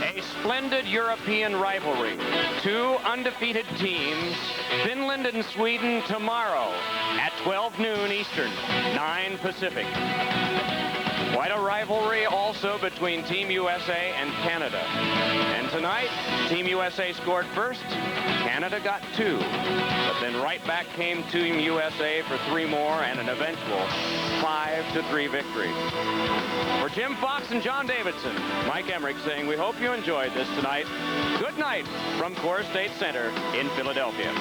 A splendid European rivalry. Two undefeated teams, Finland and Sweden, tomorrow at 12 noon Eastern, 9 Pacific. Quite a rivalry also between Team USA and Canada. And tonight, Team USA scored first, Canada got 2. But then right back came Team USA for 3 more and an eventual 5-3 victory. For Jim Fox and John Davidson, Mike Emmerich saying we hope you enjoyed this tonight. Good night from Coors State Center in Philadelphia.